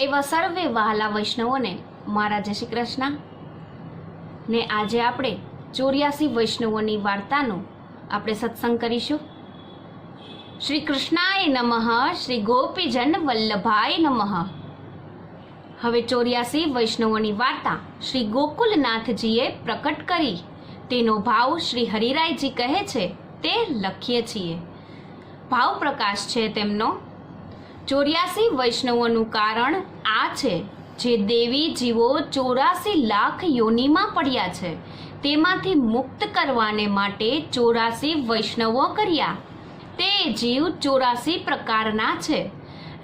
એવા સર્વે વહાલા વૈષ્ણવોને મારા જય શ્રી કૃષ્ણ ને આજે આપણે 84 વૈષ્ણવોની વાર્તાનો આપણે સત્સંગ કરીશું। શ્રી કૃષ્ણાય નમઃ, શ્રી ગોપીજન વલ્લભાય નમઃ। હવે 84 વૈષ્ણવોની વાર્તા શ્રી ગોકુલનાથજીએ પ્રકટ કરી તેનો ભાવ શ્રી હરિરાયજી કહે છે તે લખીએ છીએ। ભાવ પ્રકાશ છે તેમનો। 84 વૈષ્ણવોનું કારણ આ છે, જે દેવી જીવો 84 લાખ યોનિમાં પડ્યા છે તેમાંથી મુક્ત કરવાને માટે 84 વૈષ્ણવો કર્યા। તે જીવ 84 પ્રકારના છે।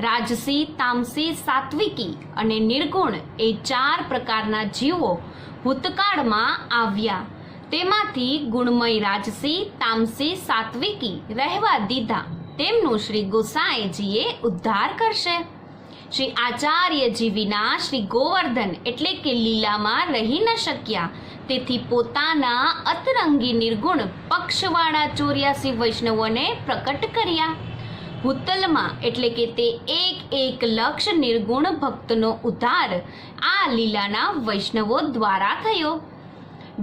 રાજસી, તામસી, સાત્વિકી અને નિર્ગુણ એ 4 પ્રકારના જીવો ભૂતકાળમાં આવ્યા। તેમાંથી ગુણમય રાજસી, તામસી, સાત્વિકી રહેવા દીધા તેમનું શ્રી ગોસાઈજીએ ઉદ્ધાર કરશે। શ્રી આચાર્યજી વિના શ્રી ગોવર્ધન એટલે કે લીલામાં રહી ન શક્યા, તેથી પોતાના અતરંગી નિર્ગુણ પક્ષવાળા 84 વૈષ્ણવોને પ્રકટ કર્યા। ભૂતલમાં એટલે કે તે 1 લક્ષ નિર્ગુણ ભક્તનો ઉદ્ધાર આ લીલાના વૈષ્ણવો દ્વારા થયો।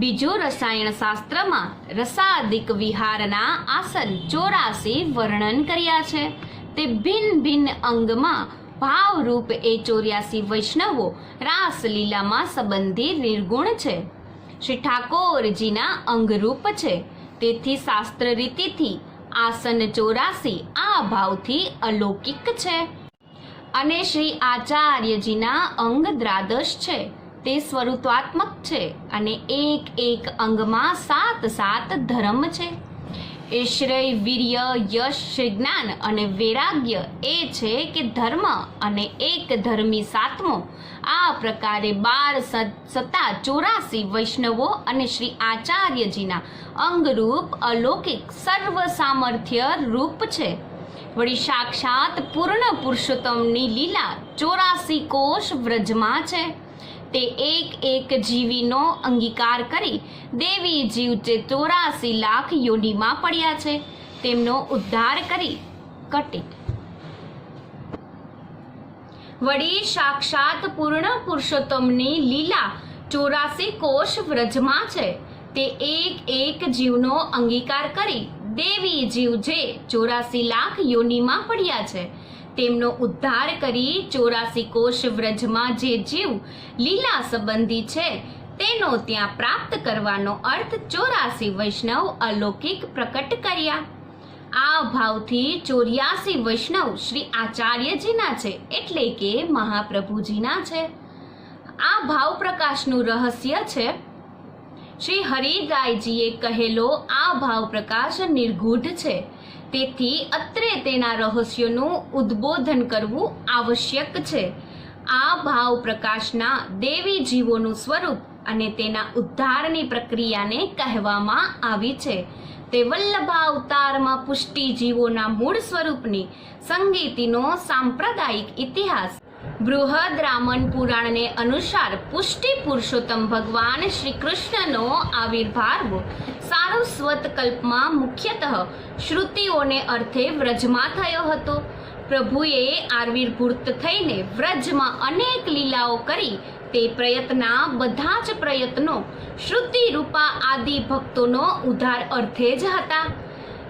બીજું, રસાયણ શાસ્ત્રમાં રસાદિક વિહારના આસન 84 વર્ણન કર્યા છે। તે ભિન્ન ભિન્ન અંગમાં ભાવરૂપ એ 84 વૈષ્ણવો રાસલીલામાં સંબંધી નિર્ગુણ છે। શ્રી ઠાકોરજીના અંગરૂપ છે, તેથી શાસ્ત્ર રીતિથી આસન 84 આ ભાવથી અલૌકિક છે। અને શ્રી આચાર્યજીના અંગ દ્રાદશ છે, તે સ્વરૂપાત્મક છે અને એક અંગમાં 7 ધર્મ છે। શ્રેય, વીર્ય, યશ, શ્રી જ્ઞાન અને વૈરાગ્ય એ છે કે ધર્મ અને એક ધર્મી 7મો। આ પ્રકારે 12 સત્તા 84 વૈષ્ણવો અને શ્રી આચાર્યજીના અંગરૂપ અલૌકિક સર્વ સામર્થ્ય રૂપ છે। વળી સાક્ષાત પૂર્ણ પુરુષોત્તમની લીલા 84 કોષ વ્રજમાં છે। તે એક જીવીનો અંગીકાર કરી દેવી જીવ જે 84 લાખ યોનિમાં પડ્યા છે તેમનો ઉદ્ધાર કરી કટે। વળી સાક્ષાત પૂર્ણ પુરુષોત્તમની લીલા 84 કોષ વ્રજમાં છે। તે એક જીવનો અંગીકાર કરી દેવી જીવ જે 84 લાખ યોનિમાં પડ્યા છે તેમનો ઉદ્ધાર કરી 84 કોષ વ્રજમાં જે જીવ લીલા સંબંધી છે તેનો ત્યાં પ્રાપ્ત કરવાનો અર્થ 84 વૈષ્ણવ અલૌકિક પ્રકટ કર્યા। આ ભાવથી 84 વૈષ્ણવ શ્રી આચાર્યજીના છે, એટલે કે મહાપ્રભુજીના છે। આ ભાવ પ્રકાશનું રહસ્ય છે। શ્રી હરિરાયજીએ કહેલો આ ભાવ પ્રકાશ નિર્ગુઢ છે, તેથી અત્રે તેના રહસ્યોનું ઉદ્બોધન કરવું આવશ્યક છે। આ ભાવ પ્રકાશના દેવી જીવોનું સ્વરૂપ અને તેના ઉદ્ધારની પ્રક્રિયાને કહેવામાં આવી છે। તે વલ્લભાવતારમાં પુષ્ટિ જીવોના મૂળ સ્વરૂપની સંગીતિનો સાંપ્રદાયિક ઇતિહાસ। બૃહદ રામન પુરાણને અનુસાર પુષ્ટિ પુરુષોત્તમ ભગવાન શ્રી કૃષ્ણનો આવિર્ભાવ સારસ્વત કલ્પમાં મુખ્યતઃ શ્રુતિઓને અર્થે વ્રજમાં થયો હતો। પ્રભુએ આવિર્ભૂત થઈને વ્રજમાં અનેક લીલાઓ કરી તે પ્રયત્નના બધા જ પ્રયત્નો શ્રુતિ રૂપા આદિ ભક્તોનો ઉદ્ધાર અર્થે જ હતા।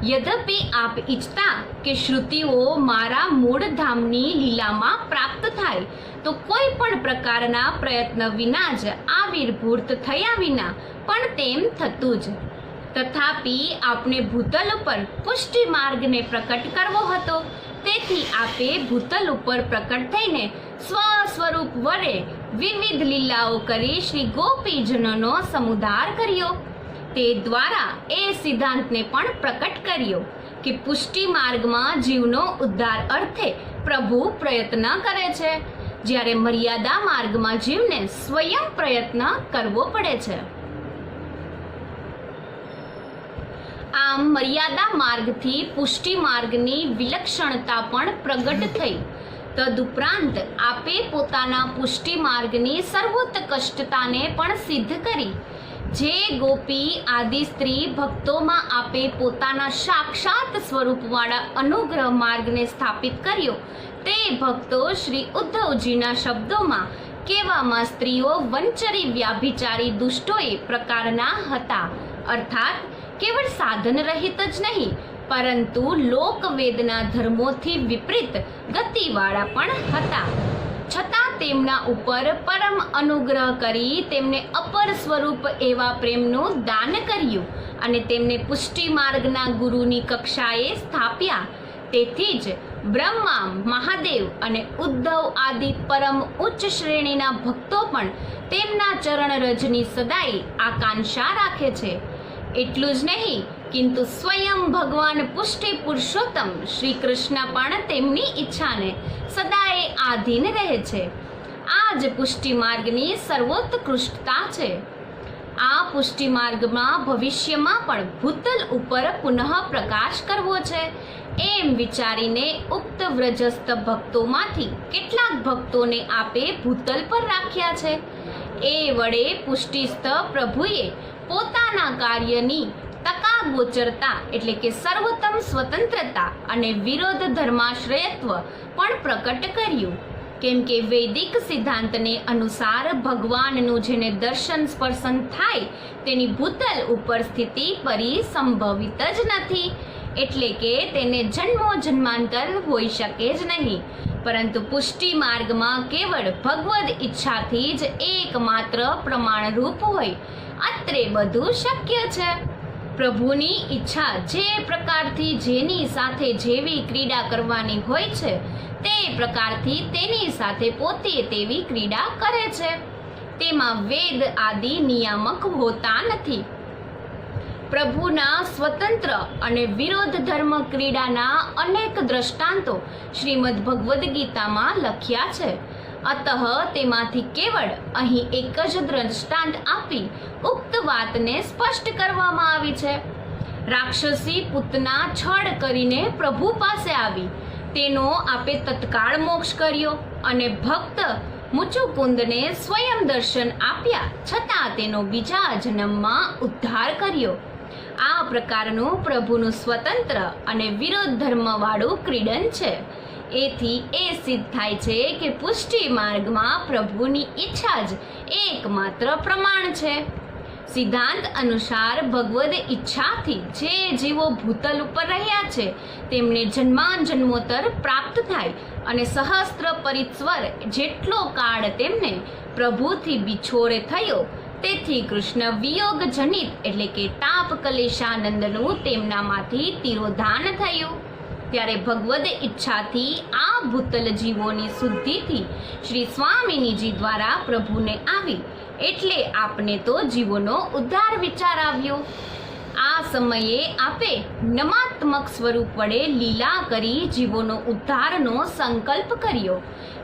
યદ્યપિ આપ ઈચ્છતા કે શ્રુતિઓ મારા મૂળ ધામની લીલામાં પ્રાપ્ત થાય તો કોઈ પણ પ્રકારના પ્રયત્ન વિના જ આવિર્ભૂત થયા વિના પણ તેમ થતું જ। તથાપિ આપને ભૂતલ ઉપર પુષ્ટિ માર્ગને પ્રકટ કરવો હતો, તેથી આપે ભૂતલ ઉપર પ્રકટ થઈને સ્વસ્વરૂપ વડે વિવિધ લીલાઓ કરી શ્રી ગોપીજનોનો સમુદ્ધાર કર્યો। તે દ્વારા એ સિદ્ધાંતને પણ પ્રકટ કર્યો કે પુષ્ટિ માર્ગમાં જીવનો ઉદ્ધાર અર્થે પ્રભુ પ્રયત્ન કરે છે, જ્યારે મર્યાદા માર્ગમાં જીવને સ્વયં પ્રયત્ન કરવો પડે છે। આમ મર્યાદા માર્ગથી પુષ્ટિ માર્ગની વિલક્ષણતા પણ પ્રગટ થઈ। તદુપરાંત આપે પોતાના પુષ્ટિ માર્ગની સર્વોત્કૃષ્ટતાને પણ સિદ્ધ કરી। જે ગોપી આદિ સ્ત્રી ભક્તોમાં આપે પોતાના સાક્ષાત સ્વરૂપવાળા અનુગ્રહ માર્ગને સ્થાપિત કર્યો તે ભક્તો શ્રી ઉદ્ધવજીના શબ્દોમાં કહેવામાં સ્ત્રીઓ વંચરી વ્યાભિચારી દુષ્ટોએ પ્રકારના હતા, અર્થાત કેવળ સાધન રહિત જ નહીં પરંતુ લોકવેદના ધર્મોથી વિપરીત ગતિવાળા પણ હતા. છતાં તેમના ઉપર પરમ અનુગ્રહ કરી તેમને અપર સ્વરૂપ એવા પ્રેમનું દાન કર્યું અને તેમને પુષ્ટિ માર્ગના ગુરુની કક્ષાએ સ્થાપ્યા. તેથી જ બ્રહ્મા, મહાદેવ અને ઉદ્ધવ આદિ પરમ ઉચ્ચ શ્રેણીના ભક્તો પણ તેમના ચરણ રજની સદાય આકાંક્ષા રાખે છે. એટલું જ નહીં કિંતુ સ્વયં ભગવાન પુષ્ટિ પુરુષોત્તમ શ્રી કૃષ્ણ પણ તેમની ઈચ્છાને સદાય આધીન રહે છે. આ જ પુષ્ટિ માર્ગની સર્વોત્કૃષ્ટતા છે. આ પુષ્ટિ માર્ગમાં ભવિષ્યમાં પણ ભૂતલ ઉપર પુનઃ પ્રકાશ કરવો છે એમ વિચારીને ઉક્ત વ્રજસ્થ ભક્તોમાંથી કેટલાક ભક્તોને આપે ભૂતલ પર રાખ્યા છે. એ વડે પુષ્ટિસ્થ પ્રભુએ પોતાના કાર્યની તકાગોચરતા એટલે કે સર્વોત્તમ સ્વતંત્રતા અને વિરોધ ધર્માશ્રયત્વ પણ પ્રકટ કર્યું. કેમ કે વૈદિક સિદ્ધાંતને અનુસાર ભગવાનનું જેને દર્શન સ્પર્શન થાય તેની ભૂતલ ઉપર સ્થિતિ પરી સંભવિત જ નથી, એટલે કે તેને જન્મો જન્માંતર હોઈ શકે જ નહીં. પરંતુ પુષ્ટિ માર્ગમાં કેવળ ભગવદ ઈચ્છાથી જ એકમાત્ર પ્રમાણરૂપ હોય. અત્રે બધું શક્ય છે. પ્રભુની ઈચ્છા જે પ્રકારથી જેની સાથે જેવી ક્રીડા કરવાની હોય છે તે પ્રકારથી તેની સાથે પોતે તેવી ક્રીડા કરે છે. તેમાં વેદ આદિ નિયામક હોતા નથી. પ્રભુના સ્વતંત્ર અને વિરોધ ધર્મ ક્રીડાના અનેક દ્રષ્ટાંતો શ્રીમદ ભગવદ્ ગીતામાં લખ્યા છે. અતઃ તેમાંથી કેવળ અહીં એક જ દ્રષ્ટાંત આપી ઉક્ત વાતને સ્પષ્ટ કરવામાં આવી છે. રાક્ષસી પૂતના છળ કરીને પ્રભુ પાસે આવી, તેનો આપે તત્કાળ મોક્ષ કર્યો અને ભક્ત મુચુકુંદને સ્વયં દર્શન આપ્યા છતાં તેનો બીજા જન્મમાં ઉદ્ધાર કર્યો. આ પ્રકારનું પ્રભુનું સ્વતંત્ર અને વિરોધ ધર્મવાળું ક્રીડન છે. એથી એ સિદ્ધ થાય છે કે પુષ્ટિ માર્ગમાં પ્રભુની ઈચ્છા જ એકમાત્ર પ્રમાણ છે. સિદ્ધાંત અનુસાર ભગવદ ઈચ્છાથી જે જીવો ભૂતલ ઉપર રહ્યા છે તેમને જન્માંજન્મોત્તર પ્રાપ્ત થાય અને સહસ્ત્ર પરિત્સવર જેટલો કાળ તેમને પ્રભુથી બિછોરે થયો, તેથી કૃષ્ણ વિયોગ જનિત એટલે કે તાપ કલેશાનંદનું તેમનામાંથી તિરોધાન થયું. ત્યારે ભગવદ ઈચ્છાથી આ ભૂતલ જીવોની શુદ્ધિથી શ્રી સ્વામિનીજી દ્વારા પ્રભુને આવી, એટલે આપને તો જીવોનો ઉદ્ધાર વિચાર આવ્યો. આ સમયે આપે નમાત્મક સ્વરૂપ વડે લીલા કરી જીવોનો ઉદ્ધારનો સંકલ્પ કર્યો.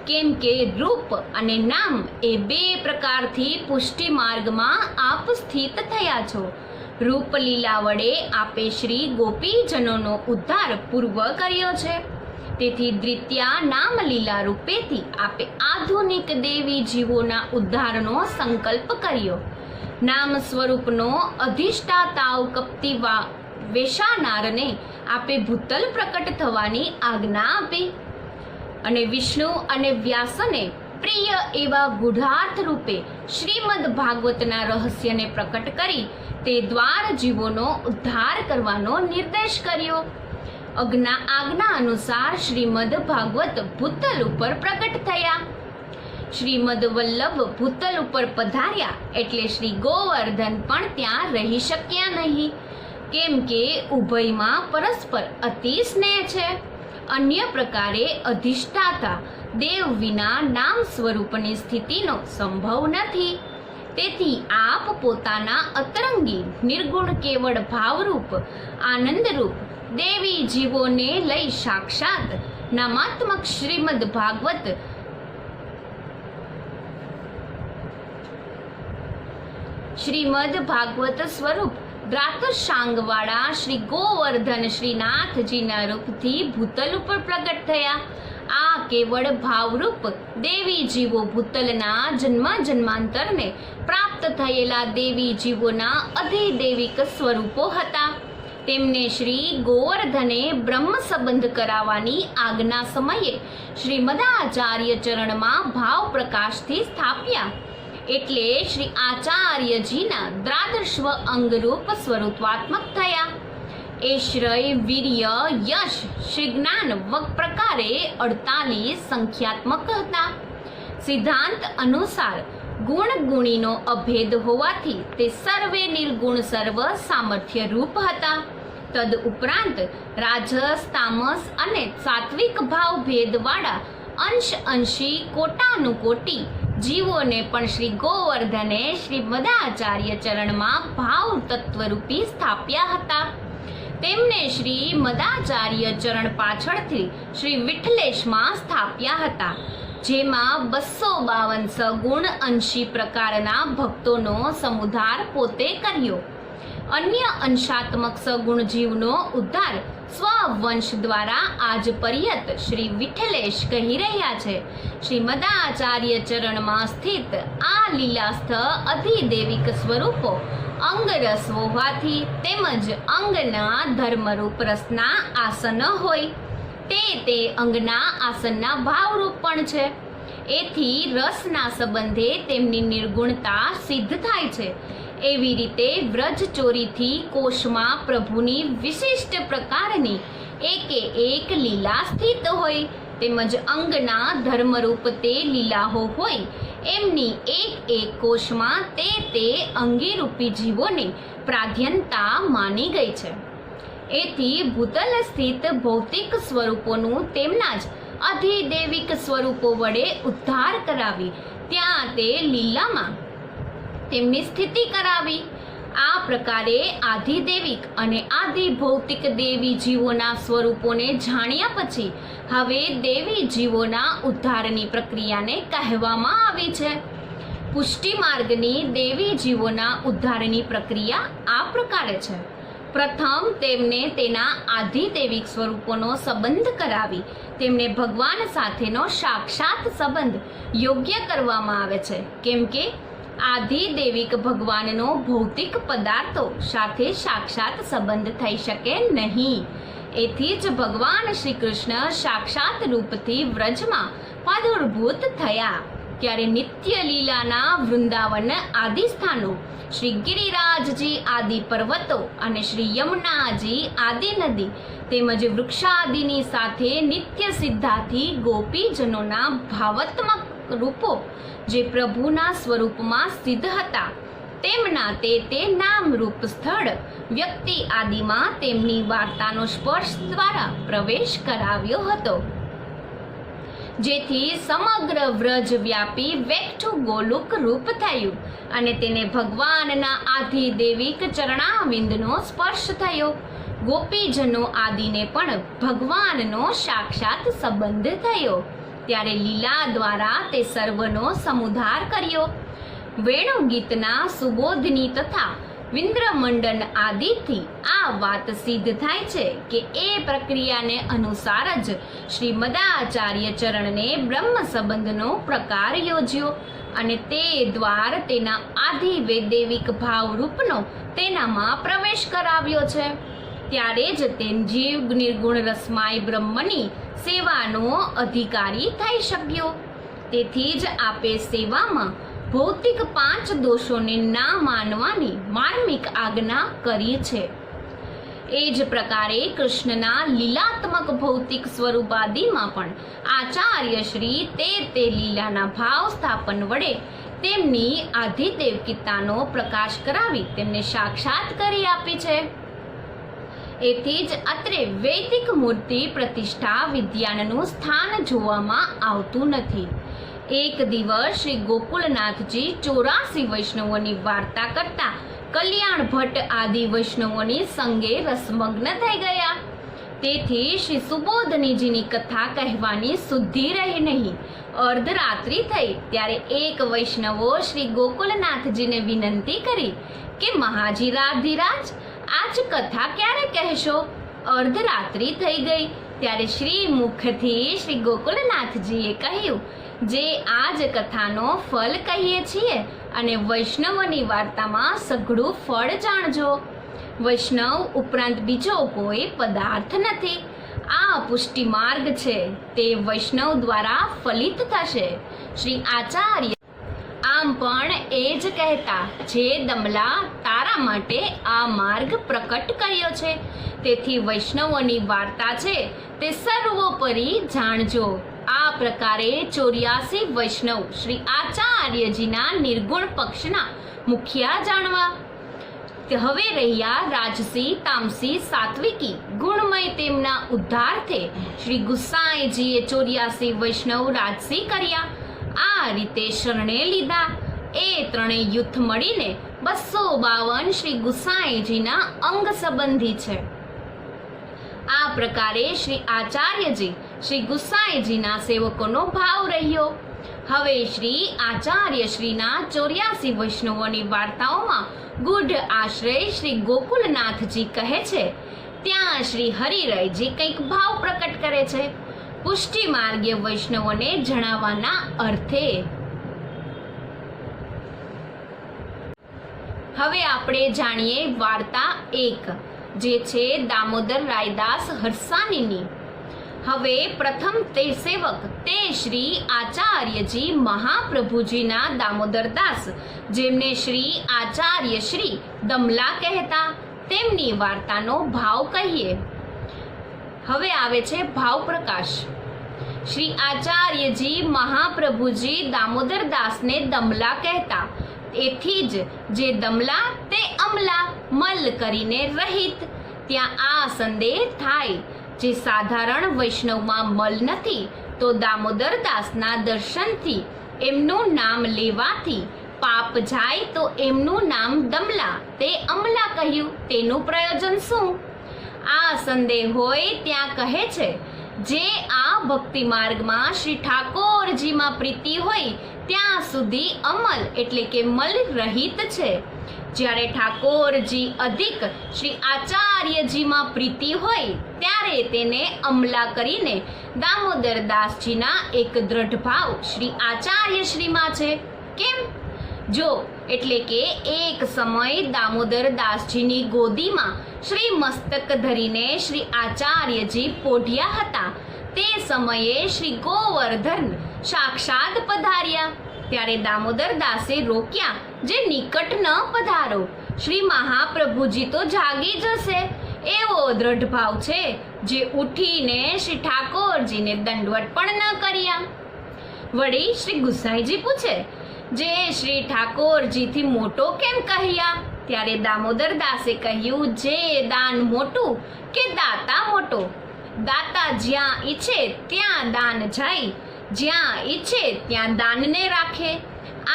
કેમ કે રૂપ અને નામ એ બે પ્રકારથી પુષ્ટિ માર્ગમાં આપ સ્થિત થયા છો. રૂપલીલા વડે આપે શ્રી ગોપીજનોનો ઉદ્ધાર પૂર્વ કર્યો છે. તેથી દ્વિતીયા નામલીલા રૂપેથી આપે આધુનિક દેવી જીવોના ઉદ્ધારનો સંકલ્પ કર્યો. નામ સ્વરૂપનો અધિષ્ઠાતાવ કપતી વેશાનારને આપે ભૂતલ પ્રકટ થવાની આજ્ઞા આપી અને વિષ્ણુ અને વ્યાસને પ્રિય એવા ગુઢાર્થ રૂપે શ્રીમદ ભાગવતના રહસ્યને પ્રકટ કરી તે દ્વાર જીવોનો ઉદ્ધાર કરવાનો નિર્દેશ કર્યો. આજ્ઞા અનુસાર શ્રીમદ ભાગવત ભૂતલ ઉપર પ્રકટ થયા. શ્રીમદ વલ્લભ ભૂતલ ઉપર પધાર્યા એટલે શ્રી ગોવર્ધન પણ ત્યાં રહી શક્યા નહીં, કેમ કે ઉભયમાં પરસ્પર અતિ સ્નેહ છે. અન્ય પ્રકારે અધિષ્ઠાતા દેવ વિના નામ સ્વરૂપની સ્થિતિનો સંભવ નથી. તેથી આપ પોતાના અતરંગી નિર્ગુણ કેવળ ભાવરૂપ આનંદરૂપ દેવી જીવોને લઈ સાક્ષાત નામાત્મક શ્રીમદ ભાગવત સ્વરૂપ દ્રાતશાંગવાળા શ્રી ગોવર્ધન શ્રીનાથજીના રૂપથી ભૂતલ ઉપર પ્રગટ થયા. આ કેવળ ભાવરૂપ દેવી જીવો ભૂતલના જન્મ જન્માંતરને પ્રાપ્ત થયેલા દેવી જીવોના અધિદૈવિક સ્વરૂપો હતા. તેમને શ્રી ગોવર્ધને બ્રહ્મ સંબંધ કરાવવાની આજ્ઞા સમયે શ્રીમદાચાર્ય ચરણમાં ભાવ પ્રકાશથી સ્થાપ્યા. એટલે શ્રી આચાર્યજીના દ્રાદશ્વ અંગરૂપ સ્વરૂપાત્મક થયા. એ શ્રય, વીર્ય, યશ, શ્રી જ્ઞાન વગ પ્રકારે 48 સંખ્યાત્મક હતા. સિદ્ધાંત અનુસાર ગુણ ગુણીનો અભેદ હોવાથી તે સર્વે નિર્ગુણ સર્વ સામર્થ્ય રૂપ હતા. તદ ઉપરાંત રાજસ, તામસ અને સાત્વિક ભાવ ભેદવાળા અંશી કોટાનુકોટી જીવોને પણ શ્રી ગોવર્ધને શ્રીમદાચાર્ય ચરણમાં ભાવ તત્વરૂપી સ્થાપ્યા હતા. તેમને શ્રી મદાચાર્ય ચરણ પાછળથી શ્રી વિઠ્ઠલેશમાં સ્થાપ્યા હતા, જેમાં 252 સગુણ 80 પ્રકારના ભક્તોનો સમુદ્ધાર પોતે કર્યો. અન્ય અંશાત્મક સગુણ જીવનો ઉદ્ધાર સ્વવંશ દ્વારા આજ પર્યંત શ્રી વિઠ્ઠલેશ કહી રહ્યા છે. શ્રીમદાચાર્ય ચરણમાં સ્થિત આ લીલાસ્થ અધિદેવિક સ્વરૂપો અંગરસ હોવાથી તેમજ અંગના ધર્મરૂપ રસના આસન હોય તે અંગના આસનના ભાવરૂપ પણ છે. એથી રસના સંબંધે તેમની નિર્ગુણતા સિદ્ધ થાય છે. એવી રીતે વ્રજચોરીથી કોષમાં પ્રભુની વિશિષ્ટ પ્રકારની એક લીલા સ્થિત હોય તેમજ અંગના ધર્મરૂપ તે લીલાઓ હોય એમની એક કોષમાં તે અંગીરૂપી જીવોને પ્રાધાન્યતા માની ગઈ છે. એથી ભૂતલ સ્થિત ભૌતિક સ્વરૂપોનું તેમના જ અધિદેવિક સ્વરૂપો વડે ઉદ્ધાર કરાવી ત્યાં તે લીલામાં તેમની સ્થિતિ કરાવી. આ પ્રકારે આધિદેવિક અને આદિ ભૌતિક દેવી જીવોના સ્વરૂપોને જાણ્યા પછી હવે દેવી જીવોના ઉદ્ધારની પ્રક્રિયાને કહેવામાં આવી છે. પુષ્ટિ માર્ગની દેવી જીવોના ઉદ્ધારની પ્રક્રિયા આ પ્રકારે છે. પ્રથમ તેમને તેના આધિદેવિક સ્વરૂપોનો સંબંધ કરાવી તેમને ભગવાન સાથેનો સાક્ષાત સંબંધ યોગ્ય કરવામાં આવે છે, કેમ કે આધિદેવિક ભગવાનનો ભૌતિક પદાર્થો સાથે સાક્ષાત સંબંધ થઈ શકે નહીં. એથી જ ભગવાન શ્રી કૃષ્ણ સાક્ષાત રૂપથી વ્રજમાં પ્રાદુર્ભૂત થયા ત્યારે નિત્ય લીલાના વૃંદાવન આદિ સ્થાનો, શ્રી ગિરિરાજજી આદિ પર્વતો અને શ્રી યમુનાજી આદિ નદી તેમજ વૃક્ષાદિની સાથે નિત્ય સિદ્ધાથી ગોપીજનોના ભાવાત્મક રૂપો જે પ્રભુના સ્વરૂપમાં સિદ્ધ હતા તેમના તે નામરૂપ સ્થળ વ્યક્તિ આદિમાં તેમની વાર્તાનો સ્પર્શ દ્વારા પ્રવેશ કરાવ્યો હતો, જેથી સમગ્ર વ્રજ વ્યાપી વેકઠું ગોલુક રૂપ થયું અને તેને ભગવાનના આધિદેવિક ચરણાવિંદનો સ્પર્શ થયો. ગોપીજનો આદિને પણ ભગવાનનો સાક્ષાત સંબંધ થયો ત્યારે લીલા દ્વારા તે સર્વનો સમુદ્ધાર કર્યો. વેણુગીતના સુબોધની તથા વિન્દ્રમંડન આદિથી આ વાત સિદ્ધ થાય છે કે એ પ્રક્રિયાને અનુસાર જ શ્રી મદાચાર્ય ચરણને બ્રહ્મ સંબંધનો પ્રકાર યોજ્યો અને તે દ્વાર તેના આધિદેવિક ભાવરૂપનો તેનામાં પ્રવેશ કરાવ્યો છે. ત્યારે જ તે જીવ નિર્ગુણ રસમાય બ્રહ્મની સેવાનો અધિકારી થઈ શક્યો. તેથી જ આપે સેવામાં ભૌતિક 5 દોષોને ના માનવાની માર્મિક આજ્ઞા કરી છે. એ જ પ્રકારે કૃષ્ણના લીલાત્મક ભૌતિક સ્વરૂપાદિમાં પણ આચાર્ય શ્રી તે લીલાના ભાવ સ્થાપન વડે તેમની આધિદેવકિતાનો પ્રકાશ કરાવી તેમને સાક્ષાત કરી આપી છે. એથી જ અત્રે વૈદિક મૂર્તિ પ્રતિષ્ઠા વિદ્યાનનું સ્થાન જોવામાં આવતું નથી. એક દિવસ શ્રી ગોકુલનાથજી 84 વૈષ્ણવોની વાર્તા કરતા કલ્યાણ ભટ્ટ આદિ વૈષ્ણવોની સંગે રસમગ્ન થઈ ગયા. તેથી શ્રી સુબોધનીજીની કથા કહેવાની શુદ્ધિ રહી નહીં. અર્ધરાત્રિ થઈ ત્યારે એક વૈષ્ણવો શ્રી ગોકુલનાથજીને વિનંતી કરી કે મહાજીરાધિરાજ, આજ કથા ક્યારે કહેશો? અર્ધરાત્રિ થઈ ગઈ. ત્યારે શ્રી મુખથી શ્રી ગોકુલનાથજીએ કહ્યું, જે આજ કથાનો ફલ કહીએ છીએ અને વૈષ્ણવની વાર્તામાં સઘળું ફળ જાણજો. વૈષ્ણવ ઉપરાંત બીજો કોઈ પદાર્થ નથી. આ પુષ્ટિ માર્ગ છે તે વૈષ્ણવ દ્વારા ફલિત થશે. શ્રી આચાર્ય આમ પણ એ જ કહેતા, જે દમલા તારા માટે આ માર્ગ પ્રકટ કર્યો છે. તેથી વૈષ્ણવોની વાર્તા છે તે સર્વોપરી જાણજો. આ પ્રકારે 84 વૈષ્ણવ શ્રી આચાર્યજીના નિર્ગુણ પક્ષના મુખ્યા જાણવા. હવે રહ્યા રાજસી, તામસી, સાત્વિકી ગુણમય તેમના ઉદ્ધાર્થે શ્રી ગુસાઈજીએ 84 વૈષ્ણવ રાજસી કર્યા. આ રીતે શરણે લીધા. એ ત્રણેય યુથ મળીને 252 શ્રી ગુસાઈજીના અંગ સંબંધી છે. આ પ્રકારે શ્રી આચાર્યજી શ્રી ગુસાઈજીના સેવકોનો ભાવ રહ્યો. હવે શ્રી આચાર્ય શ્રીના 84 વૈષ્ણવોની વાર્તાઓમાં ગુઢ આશ્રય શ્રી ગોકુલનાથજી કહે છે. ત્યાં શ્રી હરિરાયજી કંઈક ભાવ પ્રકટ કરે છે પુષ્ટિ માર્ગીય વૈષ્ણવોને જણાવવાના અર્થે. હવે આપણે જાણીએ વાર્તા 1, જે છે દામોદર રાયદાસ હરસાનીની. હવે પ્રથમ તે સેવક તે શ્રી આચાર્યજી મહાપ્રભુજીના દામોદરદાસ, જેમને શ્રી આચાર્ય શ્રી દમલા કહેતા, તેમની વાર્તાનો ભાવ કહીએ. હવે આવે છે ભાવ પ્રકાશ. શ્રી આચાર્યજી મહાપ્રભુજી દામોદરદાસને દમલા કહેતા. એથી જ જે દમલા તે અમલા, મલ કરીને રહિત. ત્યાં આ સંદેહ થાય, જે સાધારણ વૈષ્ણવમાં મલ નથી તો દામોદરદાસના દર્શનથી એમનું નામ લેવાથી પાપ જાય, તો એમનું નામ દમલા તે અમલા કહ્યું, તેનું પ્રયોજન શું? આ સંદેહ હોય ત્યાં કહે છે, જે આ ભક્તિ માર્ગમાં શ્રી ઠાકોરજીમાં પ્રીતિ હોય ત્યાં સુધી અમલ એટલે કે મલ રહિત છે. જ્યારે ઠાકોરજી અધિક શ્રી આચાર્યજીમાં પ્રીતિ હોય ત્યારે તેને અમલા કરીને દામોદરદાસજીના એક દ્રઢ ભાવ શ્રી આચાર્યશ્રીમાં છે. કેમ? જો એટલે કે એક સમય દામોદરદાસજીની ગોદીમાં શ્રી મસ્તક ધરીને શ્રી આચાર્યજી પોઢ્યા હતા. તે સમયે શ્રી ગોવર્ધન સાક્ષાત પધાર્યા. ત્યારે દામોદરદાસે રોક્યા, જે નિકટ ન પધારો, શ્રી મહાપ્રભુજી તો જાગી જશે. એવો દ્રઢ ભાવ છે, જે ઉઠીને શ્રી ઠાકોરજીને દંડવત પણ ન કર્યા. વળી શ્રી ગુસાઈજી પૂછે, જે શ્રી ઠાકોરજીથી મોટો કેમ કહ્યા? ત્યારે દામોદરદાસે કહ્યું, જે દાન મોટું કે દાતા મોટો. દાતા જ્યાં ઈચ્છે ત્યાં દાન જાય, જ્યાં ઈચ્છે ત્યાં દાનને રાખે.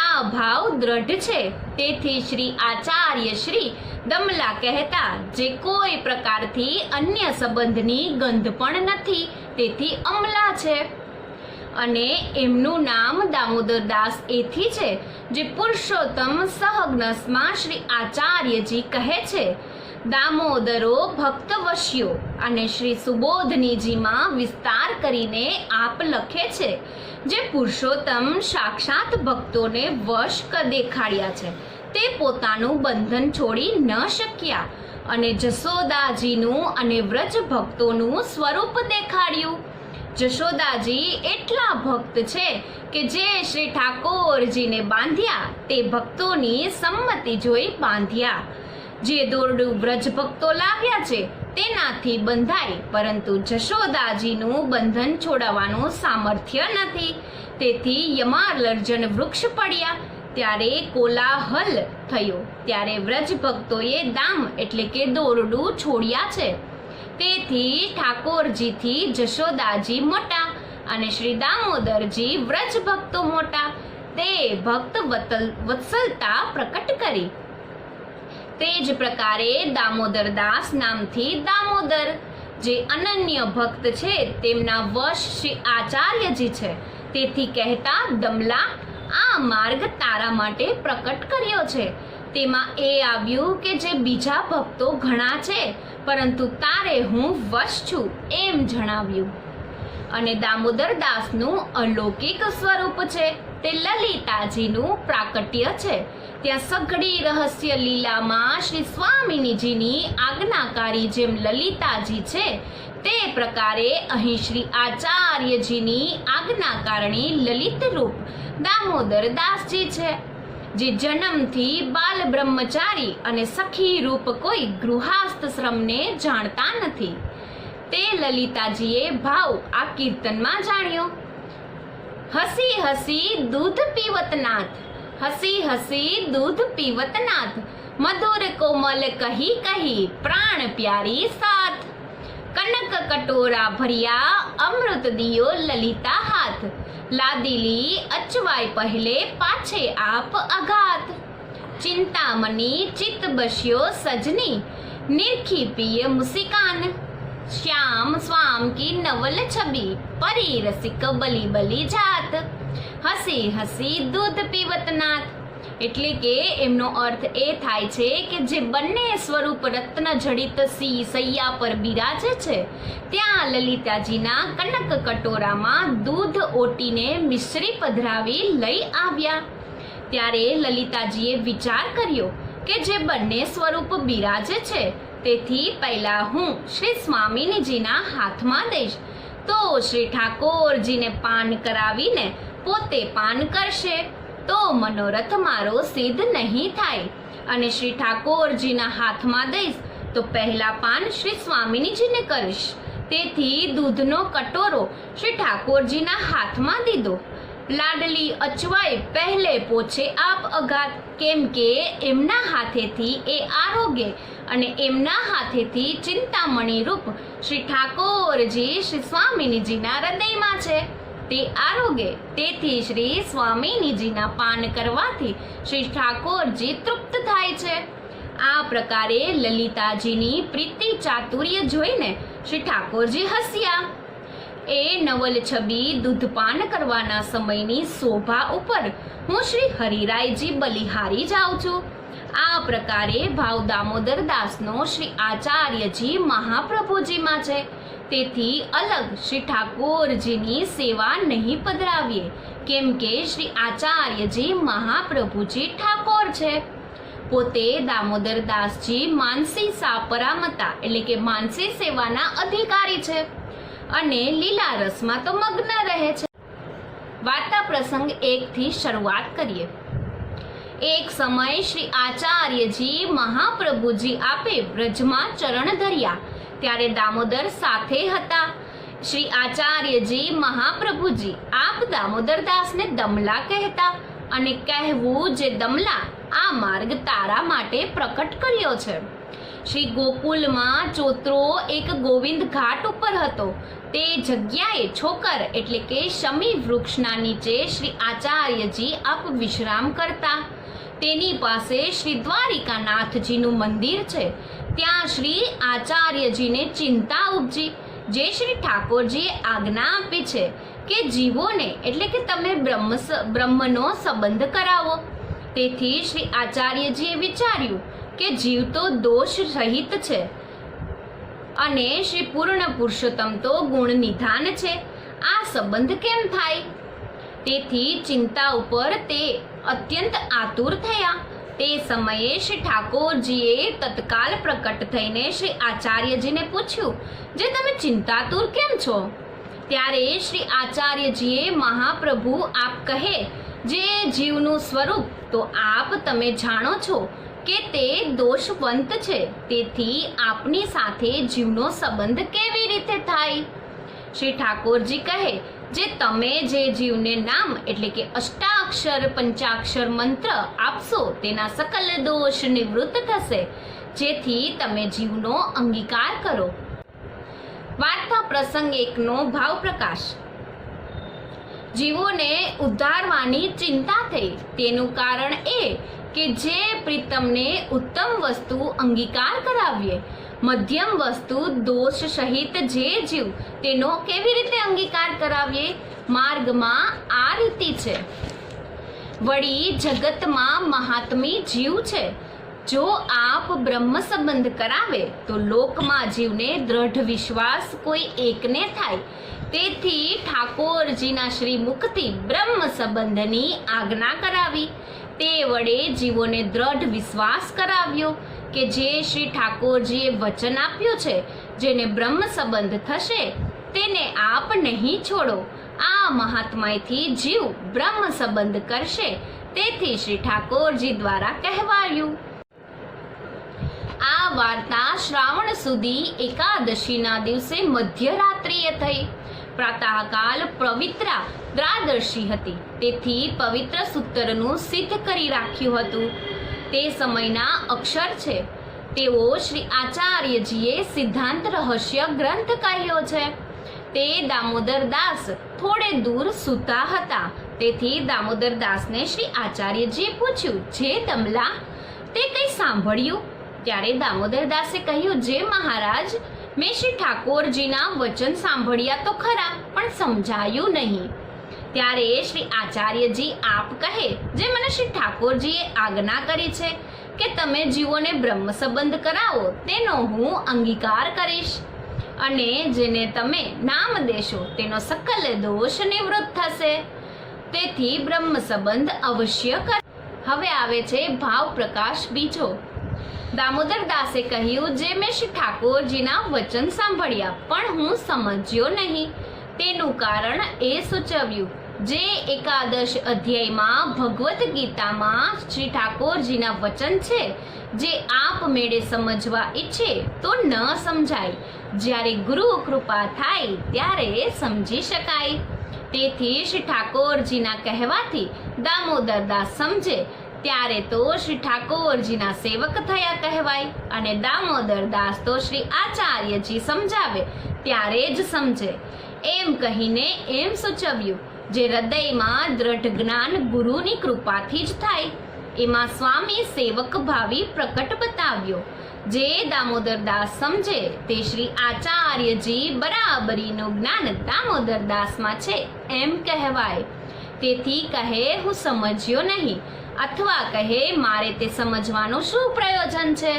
આ ભાવ દ્રઢ છે. તેથી શ્રી આચાર્ય શ્રી દમલા કહેતા, જે કોઈ પ્રકારથી અન્ય સંબંધની ગંધ પણ નથી, તેથી અમલા છે. અને એમનું નામ દામોદરદાસ એથી છે, જે પુરુષોત્તમ સહગ્નસમાં શ્રી આચાર્યજી કહે છે, દામોદરો ભક્તવશ્યો. અને શ્રી સુબોધનીજીમાં વિસ્તાર કરીને આપ લખે છે, જે પુરુષોત્તમ સાક્ષાત ભક્તોને વશ દેખાડ્યા છે, તે પોતાનું બંધન છોડી ન શક્યા અને જશોદાજીનું અને વ્રજ ભક્તોનું સ્વરૂપ દેખાડ્યું. જશોદાજી એટલા ભક્ત છે કે જે શ્રી ઠાકોરજીને બાંધ્યા તે ભક્તોની સંમતિ જોઈ બાંધ્યા. જે દોરડું વ્રજ ભક્તો લાવ્યા છે તેનાથી બંધાય, પરંતુ જશોદાજીનું બંધન છોડાવવાનું સામર્થ્ય નથી. તેથી યમાર્લર્જન વૃક્ષ પડ્યા. ત્યારે કોલાહલ થયો. ત્યારે વ્રજ ભક્તોએ દામ એટલે કે દોરડું છોડ્યા છે. તેથી ઠાકોરજીથી જશોદાજી મોટા અને શ્રી દામોદરજી વ્રજ ભક્તો મોટા. તે ભક્ત વત્સલતા પ્રકટ કરી. તે જ પ્રકારે દામોદરદાસ નામથી દામોદર, જે અનન્ય ભક્ત છે તેમના વશ શ્રી આચાર્યજી છે. તેથી કહેતા, દમલા આ માર્ગ તારા માટે પ્રકટ કર્યો છે. તેમાં એ આવ્યું કે જે બીજા ભક્તો ઘણા છે, પરંતુ તારે હું વશ છું એમ જણાવ્યું. અને દામોદરદાસનું અલૌકિક સ્વરૂપ છે, તે લલિતાજીનું પ્રાકટ્ય છે. ત્યાં સઘળી રહસ્ય લીલામાં શ્રી સ્વામિનીજીની આજ્ઞાકારી જેમ લલિતાજી છે, તે પ્રકારે અહીં શ્રી આચાર્યજીની આજ્ઞાકારણી લલિત રૂપ દામોદર દાસજી છે, જે જન્મથી બાલ બ્રહ્મચારી અને સખી રૂપ કોઈ ગૃહસ્થ શ્રમને જાણતા નથી. તે લલિતાજીએ ભાવ આ કીર્તનમાં જાણ્યો. હસી હસી દૂધ પીવતનાથ, હસી હસી દૂધ પીવતનાથ, મધુર કોમલ કહી કહી પ્રાણ પ્યારી સાથ, કનક કટોરા ભર્યા અમૃત દિયો લલિતા હાથ, લાદીલી અચવાય પહેલે પાછે આપ અઘાત, ચિંતામણી ચિત્ત બસ્યો સજની, નિરખી પિય મુસિકાન, શ્યામ સ્વામ કી નવલ છબી, પરી રસિક બલી બલી જાત, હસી હસી દૂધ પીવતનાથ. એટલે કે એમનો અર્થ એ થાય છે કે જે બંને સ્વરૂપ રત્ન જડિત સી સૈયા પર બિરાજે છે, ત્યાં લલિતાજીના કનક કટોરામાં દૂધ ઓટીને મિશ્રી પધરાવી લઈ આવ્યા. ત્યારે લલિતાજીએ વિચાર કર્યો કે જે બંને સ્વરૂપ બિરાજે છે, તેથી પહેલા હું શ્રી સ્વામિનીજીના હાથમાં દઈશ, તો શ્રી ઠાકોરજીને પાન કરાવીને પોતે પાન કરશે, તો મનોરથ મારો સિદ્ધ નહીં થાય. અને શ્રી ઠાકોરજીના હાથમાં દઈશ તો પહેલા પાન શ્રી સ્વામિનીજીને કરીશ. તેથી દૂધનો કટોરો શ્રી ઠાકોરજીના હાથમાં દીધો. લાડલી અચવાય પહેલે પોછે આપ અઘાત, કેમ કે એમના હાથેથી એ આરોગ્ય અને એમના હાથેથી ચિંતામણી રૂપ શ્રી ઠાકોરજી શ્રી સ્વામિનીજીના હૃદયમાં છે, તે આરોગ્ય. તેથી શ્રી સ્વામિનીજીના પાન કરવાથી શ્રી ઠાકોરજી તૃપ્ત થાય છે. આ પ્રકારે લલિતાજીની પ્રીતિ ચાતુર્ય જોઈને શ્રી ઠાકોરજી હસ્યા. એ નવલ છબી દૂધપાન કરવાના સમયની શોભા ઉપર હું શ્રી હરિરાયજી બલિહારી જાઉં છું. આ પ્રકારે ભાવ દામોદર દાસનો શ્રી આચાર્યજી મહાપ્રભુજીમાં છે. તેથી અલગ શ્રી ઠાકોરજીની સેવા નહીં પધરાવીએ, કેમ કે શ્રી આચાર્યજી મહાપ્રભુજી ઠાકોર છે. પોતે દામોદર દાસજી માનસી સાપરામતા એટલે કે માનસી સેવાના અધિકારી છે અને લીલા રસમાં તો મગ્ન રહે છે. વાર્તા પ્રસંગ 1 થી શરૂઆત કરીએ. એક સમય શ્રી આચાર્યજી મહાપ્રભુજી આપે બ્રજમાં ચરણ ધર્યા, ત્યારે દામોદર સાથે હતા. શ્રી આચાર્યજી મહાપ્રભુજી આપ દામોદર દાસને દમલા કહેતા અને કહેવું જે દમલા આ માર્ગ તારા માટે પ્રકટ કર્યો છે. શ્રી ગોકુલમાં ચોતરો એક ગોવિંદ ઘાટ ઉપર હતો. તે જગ્યાએ છોકર એટલે કે શમી વૃક્ષના નીચે શ્રી આચાર્યજી આપ વિશ્રામ કરતા. તેની પાસે શ્રી દ્વારિકાનાથજીનું મંદિર છે. ત્યાં શ્રી આચાર્યજીને ચિંતા ઉપજી, જે શ્રી ઠાકોરજીએ આજ્ઞા આપી છે કે જીવોને એટલે કે તમે બ્રહ્મનો સંબંધ કરાવો. તેથી શ્રી આચાર્યજીએ વિચાર્યું કે જીવ તો દોષ રહિત છે અને શ્રી પૂર્ણ પુરુષોત્તમ તો ગુણ નિધાન છે, આ સંબંધ કેમ થાય? તેથી ચિંતા ઉપર તે અત્યંત આતુર થયા. તે સમયે શ્રી ઠાકોરજીએ તત્કાલ પ્રકટ થઈને શ્રી આચાર્યજીને પૂછ્યું, જે તમે ચિંતાતુર કેમ છો? ત્યારે શ્રી આચાર્યજીએ મહાપ્રભુ આપ કહે જે જીવનું સ્વરૂપ તો આપ તમે જાણો છો કે તે દોષવંત છે, તેથી આપની સાથે જીવનો સંબંધ કેવી રીતે થાય? શ્રી ઠાકોરજી કહે, જે તમે જે જીવને નામ એટલે કે અષ્ટાક્ષર પંચાક્ષર મંત્ર આપશો તેના સકલ દોષ નિવૃત્ત થશે, જેથી તમે જીવનો અંગીકાર કરો. વાર્તા પ્રસંગ 1 નો ભાવ પ્રકાશ. જીવોને ઉદ્ધારવાની ચિંતા થઈ. તેનું કારણ એ કે જે પ્રીતમને ઉત્તમ વસ્તુ અંગીકાર કરાવીએ, મધ્યમ વસ્તુ દોષ સહિત જે જીવ તેનો કેવી રીતે અંગીકાર કરાવીએ? માર્ગમાં આ રીતિ છે. વળી જગતમાં મહાત્મી જીવ છે. જો આપ બ્રહ્મ સંબંધ કરાવે તો લોકમાં જીવને દ્રઢ વિશ્વાસ કોઈ એકને થાય. તેથી ઠાકોરજીના શ્રી મુખથી બ્રહ્મ સંબંધની આજ્ઞા કરાવી. તે વડે જીવોને દ્રઢ વિશ્વાસ કરાવ્યો કે જે શ્રી ઠાકોરજીએ વચન આપ્યું છે, જેને બ્રહ્મ સંબંધ થશે તેને આપ નહીં છોડો. આ મહાત્માથી જીવ બ્રહ્મ સંબંધ કરશે, તેથી શ્રી ઠાકોરજી દ્વારા કહેવાયું. આ વાર્તા શ્રાવણ સુધી એકાદશીના દિવસે મધ્યરાત્રિએ થઈ. પ્રાતઃકાલ પવિત્રા દ્વાદશી હતી, તેથી પવિત્ર સૂત્રનું સિદ્ધ કરી રાખ્યું હતું. તે સમયના અક્ષર છે. તેઓ શ્રી આચાર્યજીએ સિદ્ધાંત રહસ્ય ગ્રંથ કહ્યો છે. તે દામોદરદાસ થોડે દૂર સૂતા હતા, તેથી દામોદરદાસને શ્રી આચાર્યજીએ પૂછ્યું, જે દમલા, તે કંઈ સાંભળ્યું? ત્યારે દામોદરદાસે કહ્યું, જે મહારાજ, મેં શ્રી ઠાકોરજીના વચન સાંભળ્યા તો ખરા, પણ સમજાયું નહીં. ત્યારે શ્રી આચાર્યજી આપ કહે, જે મને શ્રી ઠાકોરજીએ આજ્ઞા કરી છે કે તમે જીવોને બ્રહ્મ સંબંધ કરાવો, તેનો હું અંગીકાર કરીશ, અને જેને તમે નામ દેશો તેનો સકલ દોષ નિવૃત્ત થશે. તેથી બ્રહ્મ સંબંધ અવશ્ય કર. હવે આવે છે ભાવ પ્રકાશ બીજો. દામોદરદાસે કહ્યું, જે મેં શ્રી ઠાકોરજીના વચન સાંભળ્યા, પણ હું સમજ્યો નહીં. તેનું કારણ એ સૂચવ્યું, જે એકાદશ અધ્યાયમાં ભગવદ્ ગીતામાં શ્રી ઠાકોરજીના વચન છે, જે આપમેળે સમજવા ઈચ્છે તો ન સમજાય, જ્યારે ગુરુ કૃપા થાય ત્યારે સમજી શકાય. તેથી શ્રી ઠાકોરજીના કહેવાથી દામોદરદાસ સમજે ત્યારે તો શ્રી ઠાકોરજીના સેવક થયા કહેવાય, અને દામોદરદાસ તો શ્રી આચાર્યજી સમજાવે ત્યારે જ સમજે. એમ કહીને એમ સૂચવ્યું, જે હૃદયમાં દ્રઢ જ્ઞાન ગુરુની કૃપાથી જ થાય, એમાં સ્વામી સેવક ભાવી પ્રકટ બતાવ્યો. જે દામોદરદાસ સમજે તે શ્રી આચાર્યજી બરાબરીનું જ્ઞાન દામોદરદાસમાં છે એમ કહેવાય. તેથી કહે, હું સમજ્યો નહીં, અથવા કહે, મારે તે સમજવાનું શું પ્રયોજન છે?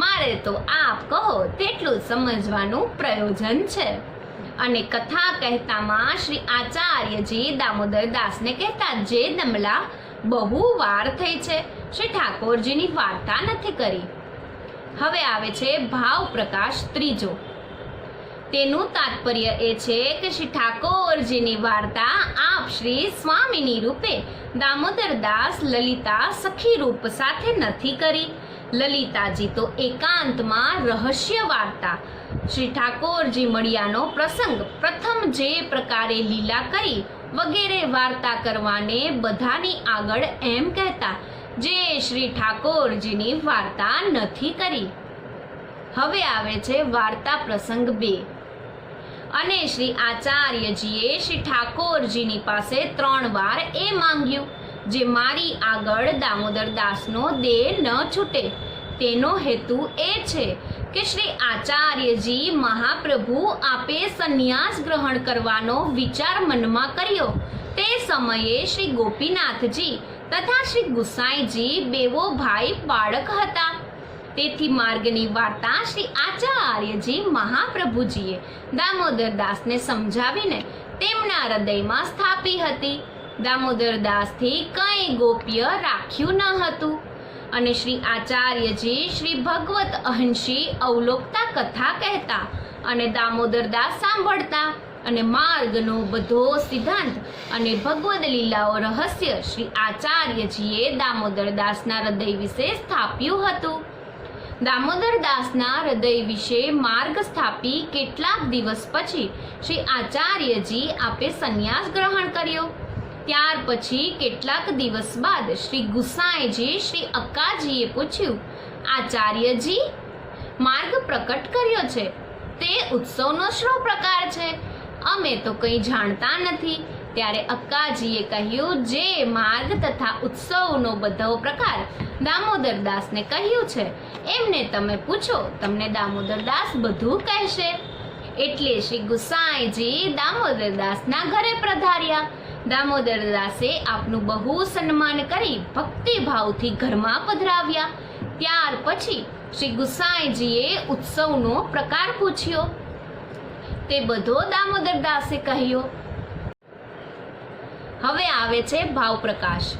મારે તો આપ કહો તેટલું સમજવાનું પ્રયોજન છે. અને કથા કહેતામાં શ્રી આચાર્યજી દામોદરદાસને કહેતા, જે દમલા, બહુ વાર થઈ છે, શ્રી ઠાકોરજીની વાર્તા નથી કરી. હવે આવે છે ભાવ પ્રકાશ ત્રીજો. તેનું તાત્પર્ય એ છે કે શ્રી ઠાકોરજીની વાર્તા આપ શ્રી સ્વામિની રૂપે દામોદરદાસ લલિતા સખી રૂપ સાથે નથી કરી. લલિતાજી તો એકાંતમાં રહસ્ય વાર્તા, શ્રી ઠાકોરજી મળ્યાનો પ્રસંગ, પ્રથમ જે પ્રકારે લીલા કરી વગેરે વાર્તા કરવાને બધાની આગળ એમ કહેતા, જે શ્રી ઠાકોરજીની વાર્તા નથી કરી. હવે આવે છે વાર્તા પ્રસંગ 2. અને શ્રી આચાર્યજીએ શ્રી ઠાકોરજીની પાસે 3 વાર એ માંગ્યું, જે મારી આગળ દામોદરદાસનો દેહ ન છૂટે. તેનો હેતુ એ છે કે શ્રી આચાર્યજી મહાપ્રભુ આપે સંન્યાસ ગ્રહણ કરવાનો વિચાર મનમાં કર્યો, તે સમયે શ્રી ગોપીનાથજી તથા શ્રી ગુસાઈજી બેવો ભાઈ બાળક હતા. તેથી માર્ગની વાર્તા શ્રી આચાર્યજી મહાપ્રભુજીએ દામોદરદાસને સમજાવીને તેમના હૃદયમાં સ્થાપી હતી. દામોદરદાસથી કંઈ ગોપ્ય રાખ્યું ન હતું, અને શ્રી આચાર્યજી શ્રી ભગવત અહંશી અવલોકતા કથા કહેતા, અને દામોદરદાસ સાંભળતા, અને માર્ગનો બધો સિદ્ધાંત અને ભગવદ લીલાઓ રહસ્ય શ્રી આચાર્યજીએ દામોદરદાસના હૃદય વિશે સ્થાપ્યું હતું. દામોદરદાસના હૃદય વિશે માર્ગ સ્થાપી કેટલાક દિવસ પછી શ્રી આચાર્યજી આપે સંન્યાસ ગ્રહણ કર્યો. ત્યાર પછી કેટલાક દિવસ બાદ શ્રી ગુસાઈજી શ્રી અક્કાજીએ પૂછ્યું, આચાર્યજી, માર્ગ પ્રકટ કર્યો છે, તે ઉત્સવનો શું પ્રકાર છે? અમે તો કંઈ જાણતા નથી. ત્યારે અક્કાજીએ કહ્યું, જે માર્ગ તથા ઉત્સવનો બધો પ્રકાર દામોદરદાસને કહ્યું છે, એમને તમે પૂછો, તમને દામોદરદાસ બધું કહેશે. એટલે શ્રી ગુસાઈજી દામોદરદાસના ઘરે પધાર્યા. દામોદરદાસે આપનું બહુ સન્માન કરી ભક્તિભાવથી ઘરમાં પધરાવ્યા. ત્યાર પછી શ્રી ગુસાઈજીએ ઉત્સવનો પ્રકાર પૂછ્યો. તે બધો દામોદરદાસે કહ્યો. હવે આવે છે ભાવ પ્રકાશ.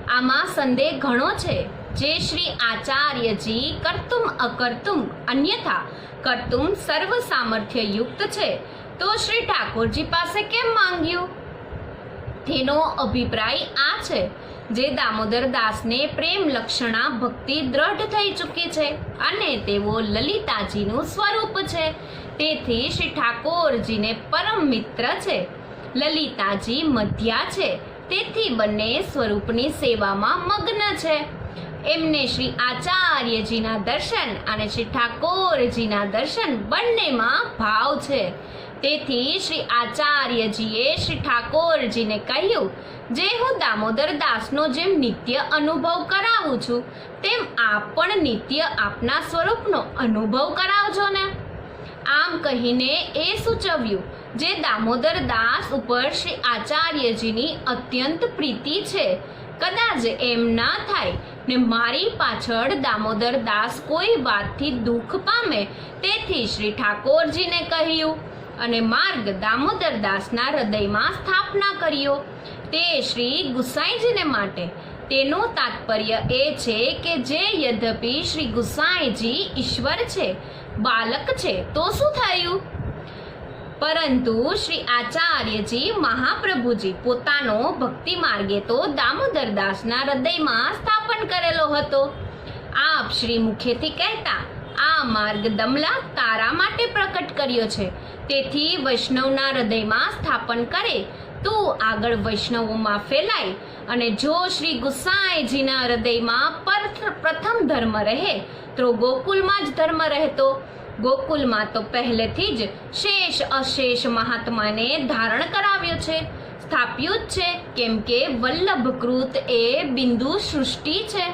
આમાં સંદેહ ઘણો છે. જે શ્રી આચાર્યજી કર્તુમ અકર્તુમ અન્યથા કર્તુમ સર્વ સામર્થ્ય યુક્ત છે તો શ્રી ઠાકોરજી પાસે કેમ માંગ્યું? તેનો અભિપ્રાય આ છે, જે દામોદર દાસને પ્રેમ લક્ષણા ભક્તિ દ્રઢ થઈ ચૂકી છે અને તેઓ લલિતાજીનું સ્વરૂપ છે. તેથી શ્રી ઠાકોરજીને પરમ મિત્ર છે, લલિતાજી મધ્યા છે. તેથી બંને સ્વરૂપની સેવામાં મગ્ન છે. એમને શ્રી આચાર્યજીના દર્શન અને શ્રી ઠાકોરજીના દર્શન બંનેમાં ભાવ છે. તેથી શ્રી આચાર્યજીએ શ્રી ઠાકોરજીને કહ્યું, જે હું દામોદર દાસનો જેમ નિત્ય અનુભવ કરાવું છું તેમ આપ પણ નિત્ય આપના સ્વરૂપનો અનુભવ કરાવજો ને. આમ કહીને એ સૂચવ્યું, જે દામોદર દાસ ઉપર શ્રી આચાર્યજીની અત્યંત પ્રીતિ છે. કદાચ એમ ના થાય ને મારી પાછળ દામોદર દાસ કોઈ વાતથી દુઃખ પામે, તેથી શ્રી ઠાકોરજીને કહ્યું અને માર્ગ દામોદર દાસના હૃદયમાં સ્થાપના કર્યો. તે શ્રી ગુસાઈજીને માટે. તેનું તાત્પર્ય એ છે કે જે યદ્યપિ શ્રી ગુસાઈજી ઈશ્વર છે, બાલક છે, તો શું થયું? પરંતુ શ્રી આચાર્યજી મહાપ્રભુજી પોતાનો ભક્તિ માર્ગે તો દામોદર દાસના હૃદયમાં સ્થાપન કરેલો હતો. આપ શ્રી મુખેથી કહેતા, આ માર્ગ દમલા તારા માટે પ્રકટ કર્યો છે, તેથી વૈષ્ણવના હૃદયમાં સ્થાપન કરે. તું આગળ વૈષ્ણવોમાં ફેલાય અને જો શ્રી ગુસાઈજીના હૃદયમાં પ્રથમ ધર્મ રહે તો ગોકુલમાં જ ધર્મ રહેતો. ગોકુલમાં તો પહેલેથી જ શેષ અશેષ મહાત્માને ધારણ કરાવ્યો છે, સ્થાપ્યું જ છે, કેમ કે વલ્લભકૃત એ બિંદુ સૃષ્ટિ છે.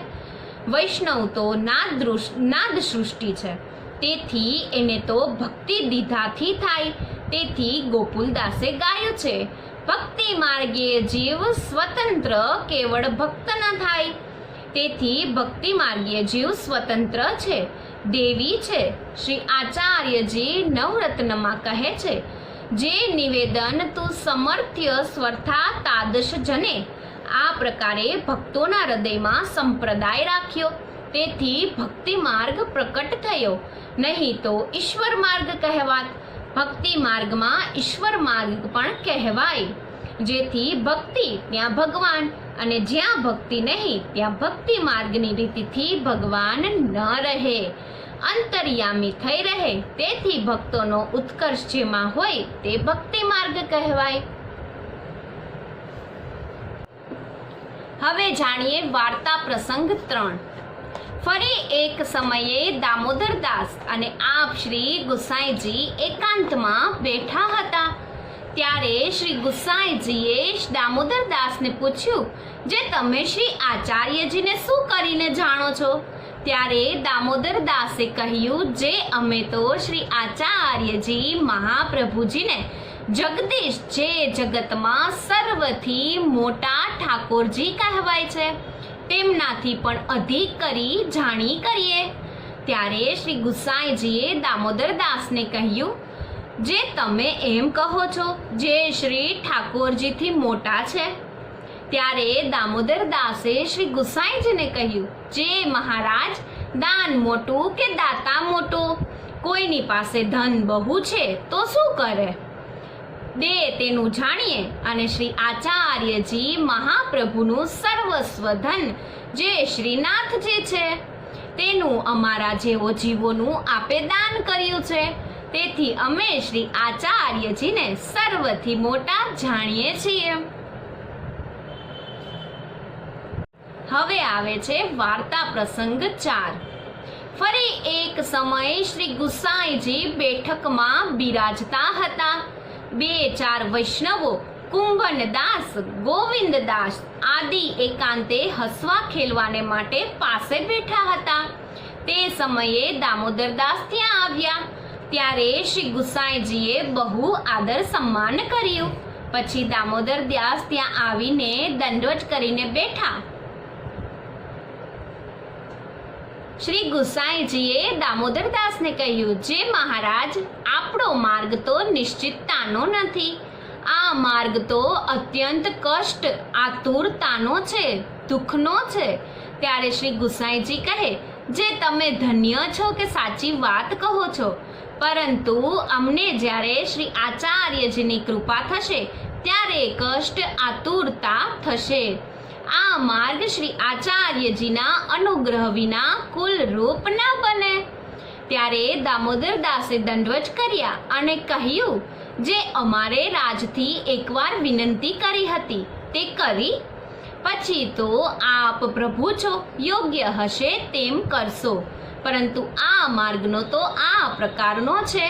વૈષ્ણવ તો નાદ સૃષ્ટિ છે, તેથી એને તો ભક્તિ દીધાથી થાય. તેથી ગોકુલદાસે ગાયું છે, ભક્તિ માર્ગે જીવ સ્વતંત્ર કેવળ ભક્ત ન થાય. તેથી ભક્તિ માર્ગીય જીવ સ્વતંત્ર છે, દેવી છે. શ્રી આચાર્યજી નવરત્નમાં કહે છે, જે નિવેદન તું સમર્થ્ય સ્વર્થા તાદશ જને. આ પ્રકારે ભક્તોના હૃદયમાં સંપ્રદાય રાખ્યો, તેથી ભક્તિ માર્ગ પ્રકટ થયો, નહીં તો ઈશ્વર માર્ગ કહેવાત. ભક્તિ માર્ગમાં ઈશ્વર માર્ગ પણ કહેવાય. જેથી ભક્તિ ત્યાં ભગવાન અને જ્યાં ભક્તિ નહીં ત્યાં ભક્તિ માર્ગની રીતિથી ભગવાન ન રહે, અંતર્યામી થઈ રહે. તેથી ભક્તોનો ઉત્કર્ષ જેમાં હોય તે ભક્તિ માર્ગ કહેવાય. હવે જાણીએ વાર્તા પ્રસંગ 3. ફરી એક સમયે દામોદર દાસ અને આપ શ્રી ગુસાઈજી એકાંતમાં બેઠા હતા. ત્યારે શ્રી ગુસાઈજીએ દામોદર દાસને પૂછ્યું, જે તમે શ્રી આચાર્યજીને શું કરીને જાણો છો? ત્યારે દામોદર દાસે કહ્યું, જે અમે તો શ્રી આચાર્યજી મહાપ્રભુજીને જગદીશ, જે જગતમાં સર્વથી મોટા ઠાકોરજી કહેવાય છે, તેમનાથી પણ અધિક કરી જાણી કરીએ. ત્યારે શ્રી ગુસાઈજીએ દામોદર દાસને કહ્યું, જે તમે એમ કહો છો જે શ્રી ઠાકોરજીથી મોટા છે? ત્યારે દામોદર દાસે શ્રી ગુસાઈજીને કહ્યું, જે મહારાજ, દાન મોટું કે દાતા મોટો? કોઈની પાસે ધન બહુ છે તો શું કરે? દે તેનું જાણીએ. અને શ્રી આચાર્યજી મહાપ્રભુનું સર્વસ્વ ધન જે શ્રીનાથજી છે, તેનું અમારા જેવો જીવોનું આપે દાન કર્યું છે. તેથી અમે શ્રી આચાર્યજીને સર્વથી મોટા જાણીએ છીએ. હવે આવે છે વાર્તા પ્રસંગ 4. ફરી એક સમયે શ્રી ગુસાઈજી બેઠકમાં બિરાજતા હતા. 2-4 વૈષ્ણવો કુંભનદાસ, ગોવિંદદાસ આદિ એકાંતે હસવા ખેલવાને માટે પાસે બેઠા હતા. તે સમયે દામોદરદાસ ત્યાં આવ્યા. ત્યારે શ્રી ગુસાઈજીએ બહુ આદર સન્માન કર્યું. પછી દામોદરદાસ ત્યાં આવીને દંડવત કરીને બેઠા. શ્રી ગુસાઈજીએ દામોદરદાસને કહ્યું, જે મહારાજ, આપણો માર્ગ તો નિશ્ચિતતાનો નથી. આ માર્ગ તો અત્યંત કષ્ટ આતુરતાનો છે, દુઃખનો છે. ત્યારે શ્રી ગુસાઈજી કહે, જે તમે ધન્ય છો કે સાચી વાત કહો છો, પરંતુ અમને જ્યારે શ્રી આચાર્યજીની કૃપા થશે ત્યારે કષ્ટ આતુરતા થશે. આ માર્ગ શ્રી આચાર્યજીના અનુગ્રહ વિના કુલ રૂપ ન બને. ત્યારે દામોદરદાસે દંડવત કર્યા અને કહ્યું, જે અમારે રાજથી એકવાર વિનંતી કરી હતી તે કરી. પછી તો આપ પ્રભુ છો, યોગ્ય હશે તેમ કરશો, પરંતુ આ માર્ગનો તો આ પ્રકારનો છે.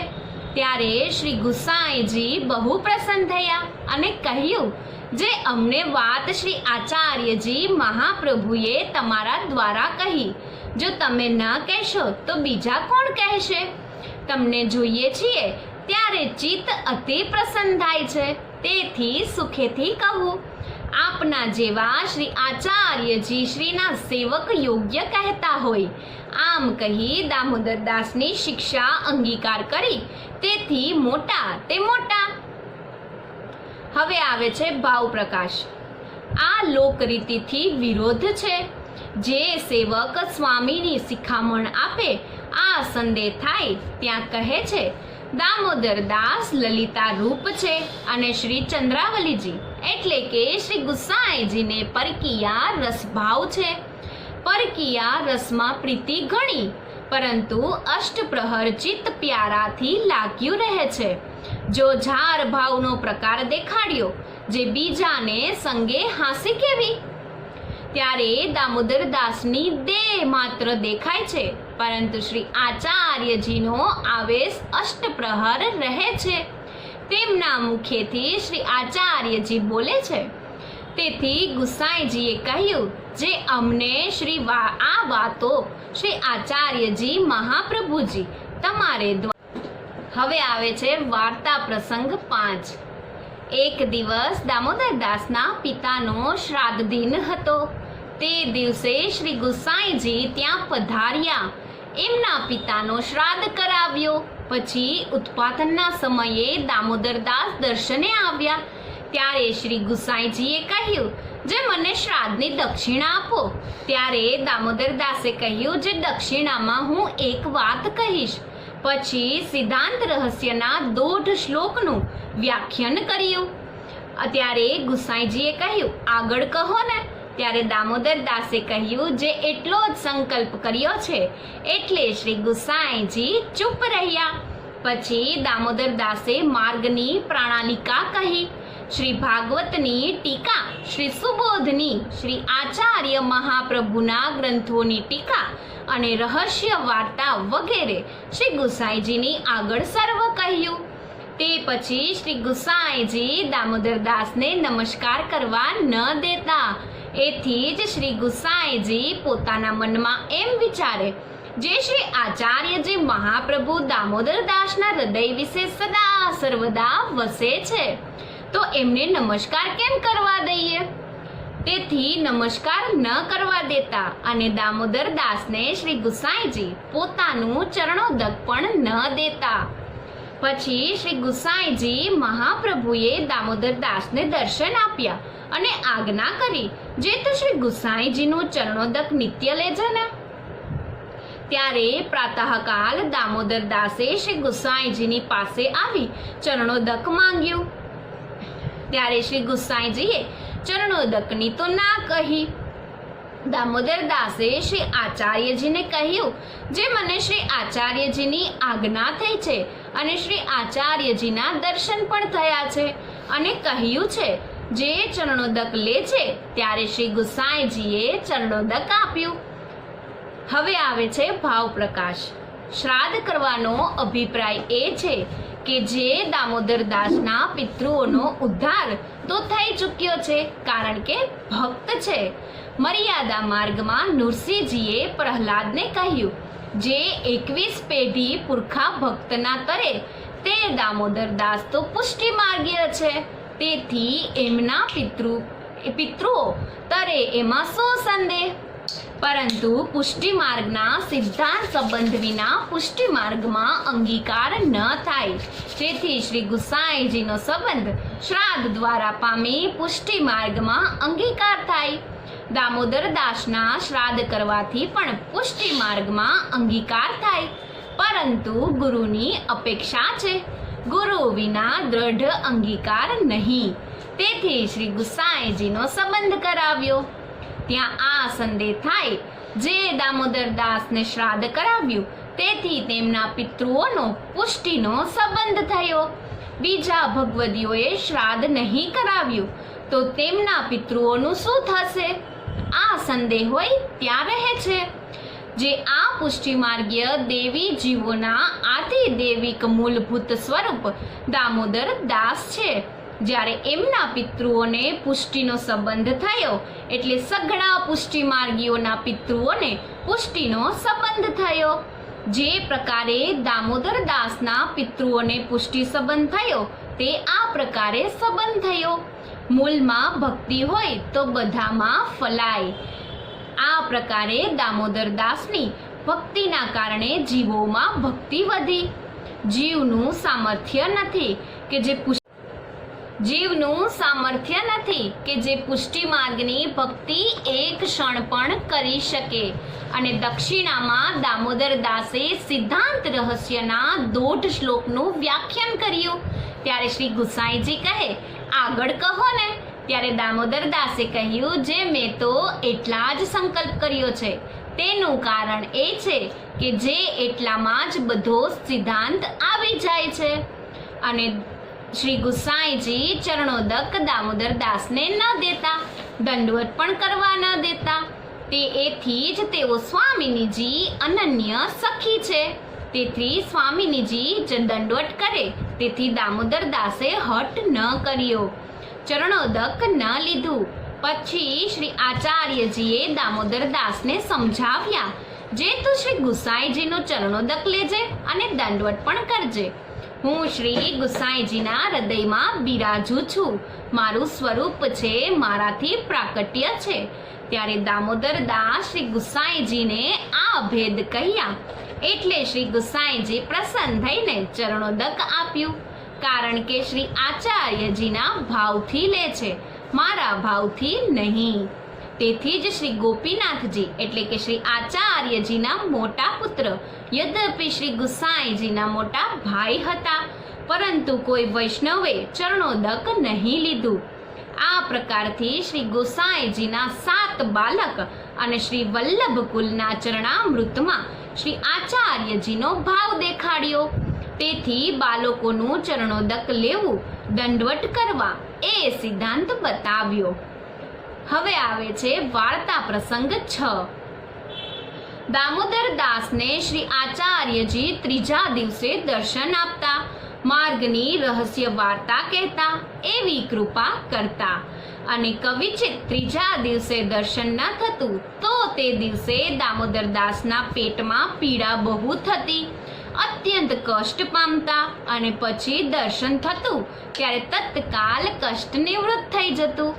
ત્યારે શ્રી ગુસાઈજી બહુ પ્રસન્ન થયા અને કહ્યું, જે અમને વાત શ્રી આચાર્યજી મહાપ્રભુએ તમારા દ્વારા કહી, જો તમે ન કહેશો તો બીજા કોણ કહેશે? તમને જોઈએ છીએ ત્યારે ચિત્ત અતિ પ્રસન્ન થાય છે, તેથી સુખેથી કહું. આપના જેવા શ્રી આચાર્યજી શ્રીના સેવક યોગ્ય કહેતા હોય. આમ કહી દામોદરદાસની શિક્ષા અંગીકાર કરી. તેથી મોટા તે મોટા. હવે આવે છે ભાવ પ્રકાશ. આ લોકરીતિથી વિરોધ છે. જે સેવક સ્વામીની શિખામણ આપે આ સંદેહ થાય ત્યાં કહે છે, દામોદરદાસ લલિતા રૂપ છે અને શ્રી ચંદ્રાવલીજી એટલે કે શ્રી ગુસાઈજીને પરકીયા રસભાવ છે. પરકીયા રસમાં પ્રીતિ ઘણી, પરંતુ અષ્ટપ્રહર ચિત્ત પ્યારાથી લાગ્યું રહે છે. જો ઝાર ભાવનો પ્રકાર દેખાડ્યો, જે બીજાને સંગે હાંસી કેવી. ત્યારે દામોદરદાસની દેહ માત્ર દેખાય છે, પરંતુ શ્રી આચાર્યજીનો આવેશ અષ્ટપ્રહર રહે છે. તેમના મુખેથી શ્રી આચાર્યજી બોલે છે. તેથી ગુસાઈજીએ કહ્યું, જે અમને આ વાતો શ્રી આચાર્યજી મહાપ્રભુજી તમારે હવે આવે છે વાર્તા પ્રસંગ 5. એક દિવસ દામોદરદાસના પિતાનો શ્રાદ્ધ દિન હતો. તે દિવસે શ્રી ગુસાઈજી ત્યાં પધાર્યા. એમના પિતાનો શ્રાદ્ધ કરાવ્યો. પછી ઉત્પાદનના સમયે દામોદરદાસ દર્શને આવ્યા. ત્યારે શ્રી ગુસાઈજીએ કહ્યું, જે મને શ્રાદ્ધની દક્ષિણા આપો. ત્યારે દામોદરદાસે કહ્યું, જે દક્ષિણામાં હું એક વાત કહીશ. પછી સિદ્ધાંત રહસ્યના 1.5 શ્લોકનું વ્યાખ્યાન કર્યું. ત્યારે ગુસાઈજીએ કહ્યું, આગળ કહો ને. ત્યારે દામોદરદાસે કહ્યું, જે એટલો જ સંકલ્પ કર્યો છે. એટલે શ્રી ગુસાઈજી ચૂપ રહ્યા. પછી દામોદરદાસે માર્ગની પ્રણાલિકા કહી. શ્રી ભાગવતની ટીકા, શ્રી સુબોધની, શ્રી આચાર્ય મહાપ્રભુના ગ્રંથોની ટીકા અને રહસ્ય વાર્તા વગેરે શ્રી ગુસાઈજીની આગળ સર્વ કહ્યું. તે પછી શ્રી ગુસાઈજી દામોદરદાસને નમસ્કાર કરવા ન દેતા. એથી જ શ્રી ગુસાઈજી પોતાના મનમાં એમ વિચારે, જે શ્રી આચાર્યજી મહાપ્રભુ દામોદરદાસના હૃદય વિશે સદા સર્વદા વસે છે, તો એમને નમસ્કાર કેમ કરવા દઈએ? તેથી નમસ્કાર ન કરવા દેતા અને દામોદરદાસને શ્રી ગુસાઈજી પોતાનું ચરણોદક પણ ન દેતા. પછી શ્રી ગુસાઈજી મહાપ્રભુએ દામોદરદાસને દર્શન આપ્યા અને આજ્ઞા કરી, જે તો શ્રી ગુસાઈજીનું ચરણોદક નિત્ય લેજે ને. ત્યારે પ્રાતઃકાલ દામોદરદાસે શ્રી ગુસાઈજીની પાસે આવી ચરણોદક માંગ્યું. ત્યારે શ્રી ગુસાઈજીએ ચરણોદકની તો ના કહી. દામોદરદાસે શ્રી આચાર્યજીને કહ્યું, જે મને શ્રી આચાર્યજીની આજ્ઞા થઈ છે અને શ્રી આચાર્યજીના દર્શન પણ થયા છે અને કહ્યું છે, જે ચરણોદક લે છે. ત્યારે શ્રી ગુસાઈજીએ ચરણોદક આપ્યું. હવે આવે છે ભાવ પ્રકાશ. શ્રાદ્ધ કરવાનો અભિપ્રાય એ છે કે જે દામોદરદાસના પિતૃઓનો ઉદ્ધાર તો થઈ ચૂક્યો છે, કારણ કે ભક્ત છે. મર્યાદા માર્ગમાં નૃસિંહજીએ પ્રહલાદને કહ્યું, જે 21 પેઢી પુરખા ભક્તના તરે, તે દામોદરદાસ તો પુષ્ટિ માર્ગીય છે. તેથી એમના પિતૃઓ તરે એમાં શો સંદેહ? પરંતુ પુષ્ટિ માર્ગના સિદ્ધાંત સંબંધ વિના પુષ્ટિ માર્ગમાં અંગીકાર ન થાય. તેથી શ્રી ગુસાઈજીનો સંબંધ શ્રાદ્ધ દ્વારા પામી પુષ્ટિ માર્ગમાં અંગીકાર થાય. દામોદર દાસના શ્રાદ્ધ કરવાથી પણ પુષ્ટિ માર્ગમાં અંગીકાર થાય. પરંતુ ગુરુની અપેક્ષા છે, ગુરુ વિના દ્રઢ અંગીકાર નહીં. તેથી શ્રી ગુસાઈજીનો સંબંધ કરાવ્યો. ત્યાં આ સંદેહ થાય, જે દામોદર દાસને શ્રાદ્ધ કરાવ્યું તેથી તેમના પિતૃઓનો પુષ્ટિનો સંબંધ થયો. બીજા ભગવદીઓએ શ્રાદ્ધ નહીં કરાવ્યું તો તેમના પિતૃઓનું શું થશે? આ સંદેહ હોય ત્યાં રહે છે. જે આ પુષ્ટિ માર્ગીય દેવી જીવોના આદિ દૈવિક મૂળભૂત સ્વરૂપ દામોદર દાસ છે. જ્યારે એમના પિતૃઓને પુષ્ટિનો સંબંધ થયો એટલે સઘળા પુષ્ટિ માર્ગીઓના પિતૃઓને પુષ્ટિનો સંબંધ થયો. જે પ્રકારે દામોદર દાસના પિતૃઓને પુષ્ટિ સંબંધ થયો તે આ પ્રકારે સંબંધ થયો. મૂળમાં ભક્તિ હોય તો બધામાં ફલાય. આ પ્રકારે દામોદર દાસની ભક્તિના કારણે જીવોમાં ભક્તિ વધી. જીવનું સામર્થ્ય નથી કે જે પુષ્ટિ માર્ગની ભક્તિ એક ક્ષણ પણ કરી શકે. અને દક્ષિણામાં દામોદર દાસે સિદ્ધાંત રહસ્યના 1.5 શ્લોકનું વ્યાખ્યાન કર્યું. ત્યારે શ્રી ગુસાઈજી કહે, આગળ કહો ને. ત્યારે દામોદર દાસે કહ્યું, જે મેં તો એટલા જ સંકલ્પ કર્યો છે. તેનું કારણ એ છે કે જે એટલામાં જ બધો સિદ્ધાંત આવી જાય છે. અને શ્રી ગુસાઈજી ચરણોદક દામોદર દાસને ન દેતા, દંડવત પણ કરવા ન દેતા. એથી જ તેઓ સ્વામિનીજી અનન્ય સખી છે. તેથી સ્વામિનીજી જ દંડવત કરે તેથી દામોદર દાસે હઠ ન કર્યો, ચરણોદક ન લીધું. પછી શ્રી આચાર્યજીએ દામોદર દાસને સમજાવ્યા, જે તું શ્રી ગુસાઈજીનો ચરણોદક લેજે અને દંડવત પણ કરજે. હું શ્રી ગુસાઈજીના હૃદયમાં બિરાજું છું. મારું સ્વરૂપ છે, મારાથી પ્રાકટ્ય છે. ત્યારે દામોદર દાસ શ્રી ગુસાઈજીને આ ભેદ કહ્યા. એટલે શ્રી ગુસાઈજી પ્રસન્ન થઈને ચરણોદક આપ્યું. કારણ કે શ્રી આચાર્યજીના ભાવથી લે છે, મારા ભાવથી નહીં. તેથી જ શ્રી ગોપીનાથજી એટલે કે શ્રી આચાર્યજીના મોટા પુત્ર, યદ્યપિ શ્રી ગુસાઈજીના મોટા ભાઈ હતા, પરંતુ કોઈ વૈષ્ણવે ચરણોદક નહીં લીધું. આ પ્રકારથી શ્રી ગોસાઈજીના 7 બાલક અને શ્રી વલ્લભ કુલના ચરણામૃતમાં શ્રી આચાર્યજીનો ભાવ દેખાડ્યો. તેથી બાળકોનું ચરણોદક લેવું, દંડવત કરવા એ સિદ્ધાંત બતાવ્યો. હવે આવે છે વાર્તા પ્રસંગ 6. દામોદર દાસને શ્રી આચાર્યજી 3જા દિવસે દર્શન આપતા, માર્ગની રહસ્ય વાર્તા કહેતા, એવી કૃપા કરતા. અને કવિચિત 3જા દિવસે દર્શન ન થતું તો તે દિવસે દામોદર દાસના પેટમાં પીડા બહુ થતી, અત્યંત કષ્ટ પામતા. અને પછી દર્શન થતું ત્યારે તત્કાલ કષ્ટ નિવૃત્ત થઈ જતું.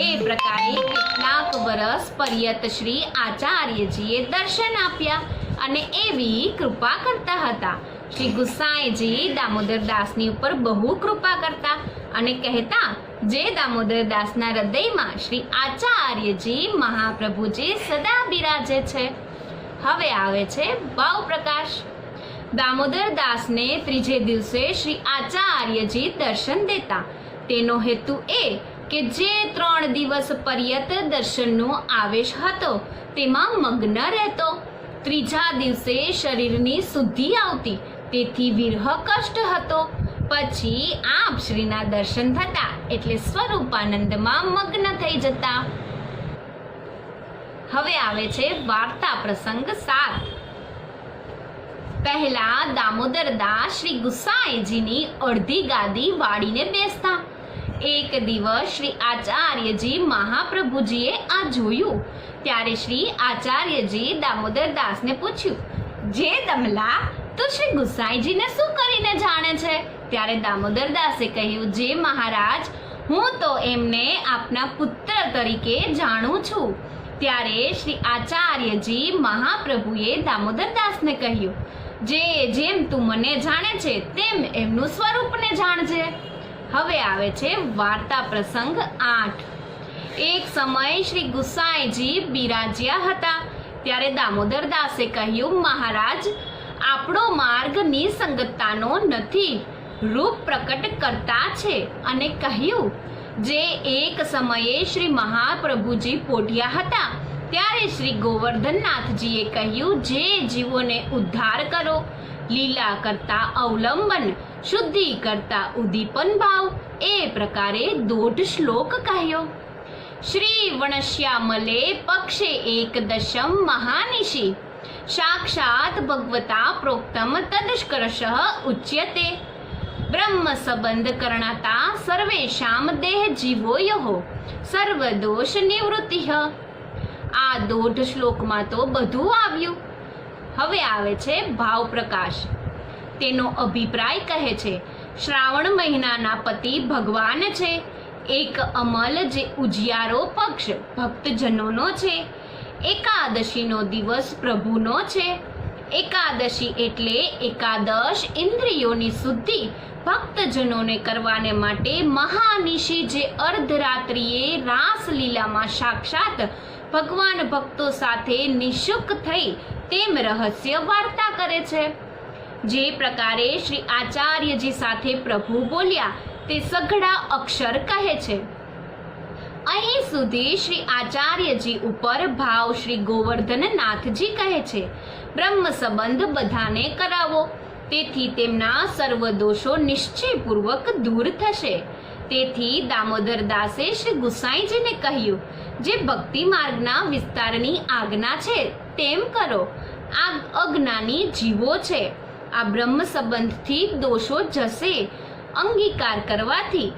એ પ્રકારે કેટલાક વર્ષ પર્યત શ્રી આચાર્યજીએ દર્શન આપ્યા અને એવી કૃપા કરતા હતા. શ્રી ગુસાઈજી દામોદર દાસની ઉપર બહુ કૃપા કરતા અને કહેતા, જે દામોદર દાસના હૃદયમાં શ્રી આચાર્યજી મહાપ્રભુજી સદા બિરાજે છે. હવે આવે છે ભાવ પ્રકાશ. દામોદર દાસને 3જે દિવસે શ્રી આચાર્યજી દર્શન દેતા. તેનો હેતુ એ કે જે 3 દિવસ પર્યત દર્શનનો આવેશ હતો તેમાં મગ્ન રહેતો. 3જા દિવસે શરીરની શુદ્ધિ આવતી, તેથી વિરહ કષ્ટ હતો. પછી આપ શ્રીના દર્શન થતા એટલે સ્વરૂપાનંદમાં મગ્ન થઈ જતા. હવે આવે છે વાર્તા પ્રસંગ 7. પહેલા દામોદર દાસ શ્રી ગુસાઈજીની અડધી ગાદી વાળીને બેસતા. એક દિવસ શ્રી આચાર્યજી મહાપ્રભુજીએ આ જોયું. ત્યારે શ્રી આચાર્યજી દામોદર દાસને પૂછ્યું, જે દમલા, તું શ્રી ગુસાઈજીને શું કરીને જાણે છે? ત્યારે દામોદર દાસે કહ્યું, જે મહારાજ, હું તો એમને આપના પુત્ર તરીકે જાણું છું. ત્યારે શ્રી આચાર્યજી મહાપ્રભુએ દામોદરદાસને કહ્યું, જેમ તું મને જાણે છે તેમ એમનું સ્વરૂપને જાણજે. હવે આવે છે વાર્તા પ્રસંગ 8. એક સમય શ્રી ગુસાઈજી બિરાજ્યા હતા. ત્યારે દામોદરદાસે કહ્યું, મહારાજ, આપણો માર્ગ નિસંગતતાનો નથી, રૂપ પ્રકટ કરતા છે. અને કહ્યું, જે એક સમયે શ્રી મહાપ્રભુજી પોઢ્યા હતા ત્યારે શ્રી ગોવર્ધનનાથજીએ કહ્યું, જે જીવોને ઉદ્ધાર કરો, લીલા કરતા અવલંબન, શુદ્ધિ કરતા ઉદ્દીપન ભાવ, એ પ્રકારે 2 શ્લોક કહ્યો. શ્રી વણશ્યામલે પક્ષે એકદશમ મહાનિશી, સાક્ષાત ભગવતા પ્રોક્તમ તદષ્કર્ષ ઉચ્યતે, બ્રહ્મ સંબંધ કરણાતા સર્વેષામ દેહ જીવોયો સર્વદોષ નિવૃત્તિ. આ 2 શ્લોકમાં તો બધું આવ્યું. હવે આવે છે ભાવ પ્રકાશ. તેનો અભિપ્રાય કહે છે, શ્રાવણ મહિનાના પતિ ભગવાન છે. એક અમલ જે ઉજિયારો પક્ષ ભક્તજનોનો છે. એકાદશીનો દિવસ પ્રભુનો છે. એકાદશી એટલે એકાદશ ઇન્દ્રિયોની શુદ્ધિ ભક્તજનોને કરવાને માટે મહાનિશી જે અર્ધરાત્રિએ રાસલીલામાં સાક્ષાત ભગવાન ભક્તો સાથે નિશુક થઈ તેમ રહસ્ય વાર્તા કરે છે. જે પ્રકારે શ્રી આચાર્યજી સાથે પ્રભુ બોલ્યા તે સઘળા અક્ષર કહે છે. અહીં સુધી શ્રી આચાર્યજી ઉપર ભાવ શ્રી ગોવર્ધનનાથજી કહે છે, બ્રહ્મ સંબંધ બધાને કરાવો, તેથી તેમના સર્વ દોષો નિશ્ચયપૂર્વક દૂર થશે. તેથી દામોદરદાસે શ્રી ગુસાઈજીને કહ્યું, જે ભક્તિ માર્ગના વિસ્તારની આજ્ઞા છે તેમ કરો. આ અજ્ઞાની જીવો છે. આ બ્રહ્મ સંબંધથી દોષો જશે. અંગીકાર કરવાથી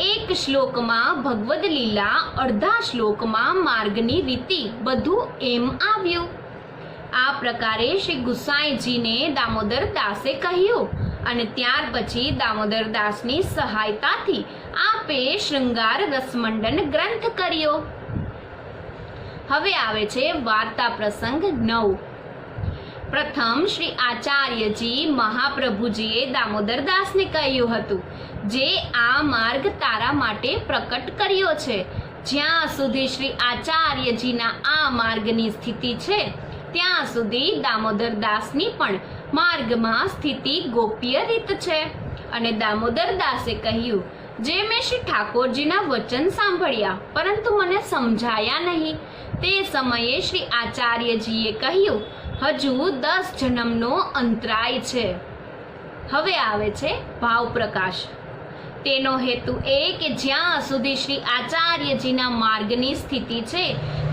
એક શ્લોકમાં ભગવદ લીલા, અડધા શ્લોકમાં માર્ગની રીતિ, બધું એમ આવ્યું. આ પ્રકારે શ્રી ગુસાઈજીને દામોદરદાસે કહ્યું અને ત્યાર પછી દામોદરદાસની સહાયતાથી આપે શૃંગાર રસમંડન ગ્રંથ કર્યો. હવે આવે છે વાર્તા પ્રસંગ 9. પ્રથમ શ્રી આચાર્યજી મહાપ્રભુજીએ દામોદરદાસને કહ્યું હતું, જે આ માર્ગ તારા માટે પ્રકટ કર્યો છે. જ્યાં સુધી શ્રી આચાર્યજીના આ માર્ગની સ્થિતિ છે ત્યાં સુધી દામોદરદાસની પણ માર્ગમાં સ્થિતિ ગોપ્ય રીત છે. અને દામોદરદાસે કહ્યું, જે મેં શ્રી ઠાકોરજીના વચન સાંભળ્યા પરંતુ મને સમજાયા નહીં. તે સમયે શ્રી આચાર્યજીએ કહ્યું, હજુ 10 જન્મનો અંતરાય છે. હવે આવે છે ભાવ પ્રકાશ. તેનો હેતુ એ કે જ્યાં સુધી શ્રી આચાર્યજીના માર્ગની સ્થિતિ છે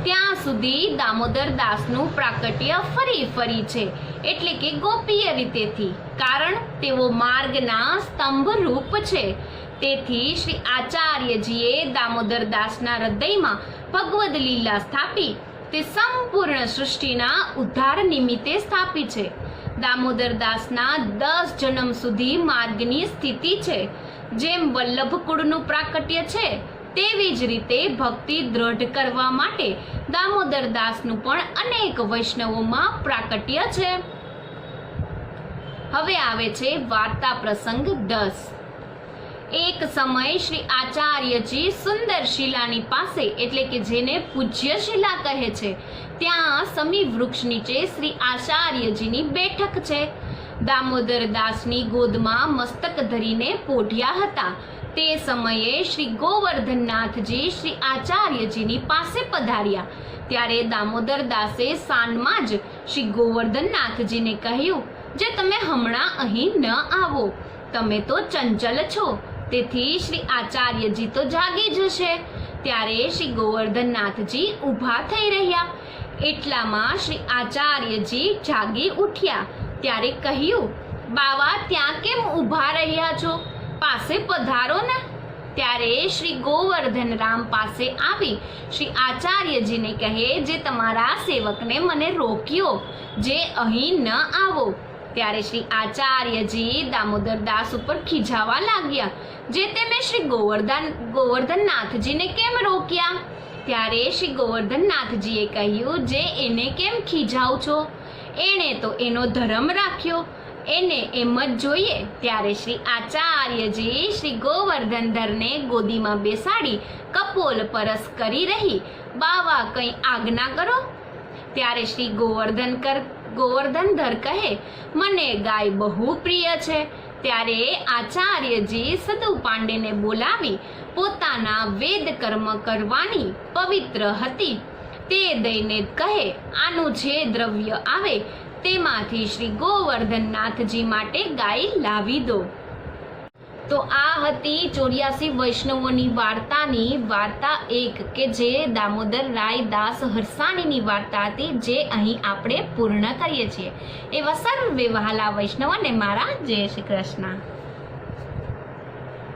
ત્યાં સુધી દામોદરદાસનું પ્રાકટ્ય ફરી છે, એટલે કે ગોપીય રીતેથી, કારણ તેઓ માર્ગના સ્તંભ રૂપ છે. તેથી શ્રી આચાર્યજીએ દામોદરદાસના હૃદયમાં ભગવદ લીલા સ્થાપી તે સંપૂર્ણ સૃષ્ટિના ઉદ્ધાર નિમિત્તે સ્થાપી છે. દામોદરદાસના 10 જન્મ સુધી માર્ગની સ્થિતિ છે. જેમ વલ્લભ કુળનું પ્રાકટ્ય છે તેવી જ રીતે ભક્તિ દ્રઢ કરવા માટે દામોદરદાસનું પણ અનેક વૈષ્ણવોમાં પ્રાકટ્ય છે. હવે આવે છે વાર્તા પ્રસંગ 10. એક સમય શ્રી આચાર્યજી સુંદર શિલાની પાસે, એટલે કે જેને પૂજ્ય શિલા કહે છે, ત્યાં સમી વૃક્ષ નીચે શ્રી આચાર્યજીની બેઠક છે. દામોદરદાસની ગોદમાં મસ્તક ધરીને પોઢ્યા હતા. તે સમયે શ્રી ગોવર્ધનનાથજી શ્રી આચાર્યજીની પાસે પધાર્યા. ત્યારે દામોદરદાસે સાનમાં જ શ્રી ગોવર્ધનનાથજીને કહ્યું, જે તમે હમણાં અહીં ન આવો, તમે તો ચંચલ છો, તેથી શ્રી આચાર્યજી તો જાગી જશે. ત્યારે શ્રી ગોવર્ધનનાથજી ઊભા થઈ રહ્યા. એટલામાં શ્રી આચાર્યજી જાગી ઉઠ્યા. ત્યારે કહ્યું, બાવા ત્યાં કેમ ઊભા રહ્યા છો? પાસે પધારો ને. ત્યારે શ્રી ગોવર્ધન રામ પાસે આવી શ્રી આચાર્યજીને કહે, જે તમારા સેવકને મને રોક્યો, જે અહીં ન આવો. ત્યારે શ્રી આચાર્યજી દામોદરદાસ ઉપર ખીજાવા લાગ્યા, જે તે મેં શ્રી ગોવર્ધનનાથજીને કેમ રોક્યા? ત્યારે શ્રી ગોવર્ધનનાથજીએ કહ્યું, જે એને કેમ ખીજાવ છો? એણે તો એનો ધર્મ રાખ્યો, એને એમ જ જોઈએ. ત્યારે શ્રી આચાર્યજી શ્રી ગોવર્ધનધરને ગોદીમાં બેસાડી કપોલ પરસ કરી રહી, બાવા કંઈ આજ્ઞા કરો. ત્યારે શ્રી ગોવર્ધનધર કહે, મને ગાય બહુ પ્રિય છે. ત્યારે આચાર્યજી સદુ પાંડેને બોલાવી પોતાના વેદ કર્મ કરવાની પવિત્ર હતી તે દઈને કહે, આનું જે દ્રવ્ય આવે તેમાંથી શ્રી ગોવર્ધનનાથજી માટે ગાય લાવી દો. તો આ હતી 84 વૈષ્ણવોની વાર્તાની વાર્તા 1 કે જે દામોદર રાય દાસ હરસાણીની વાર્તા હતી, જે અહીં આપણે પૂર્ણ કરીએ છીએ. એવા સર્વે વહાલા વૈષ્ણવોને મારા જય શ્રી કૃષ્ણ.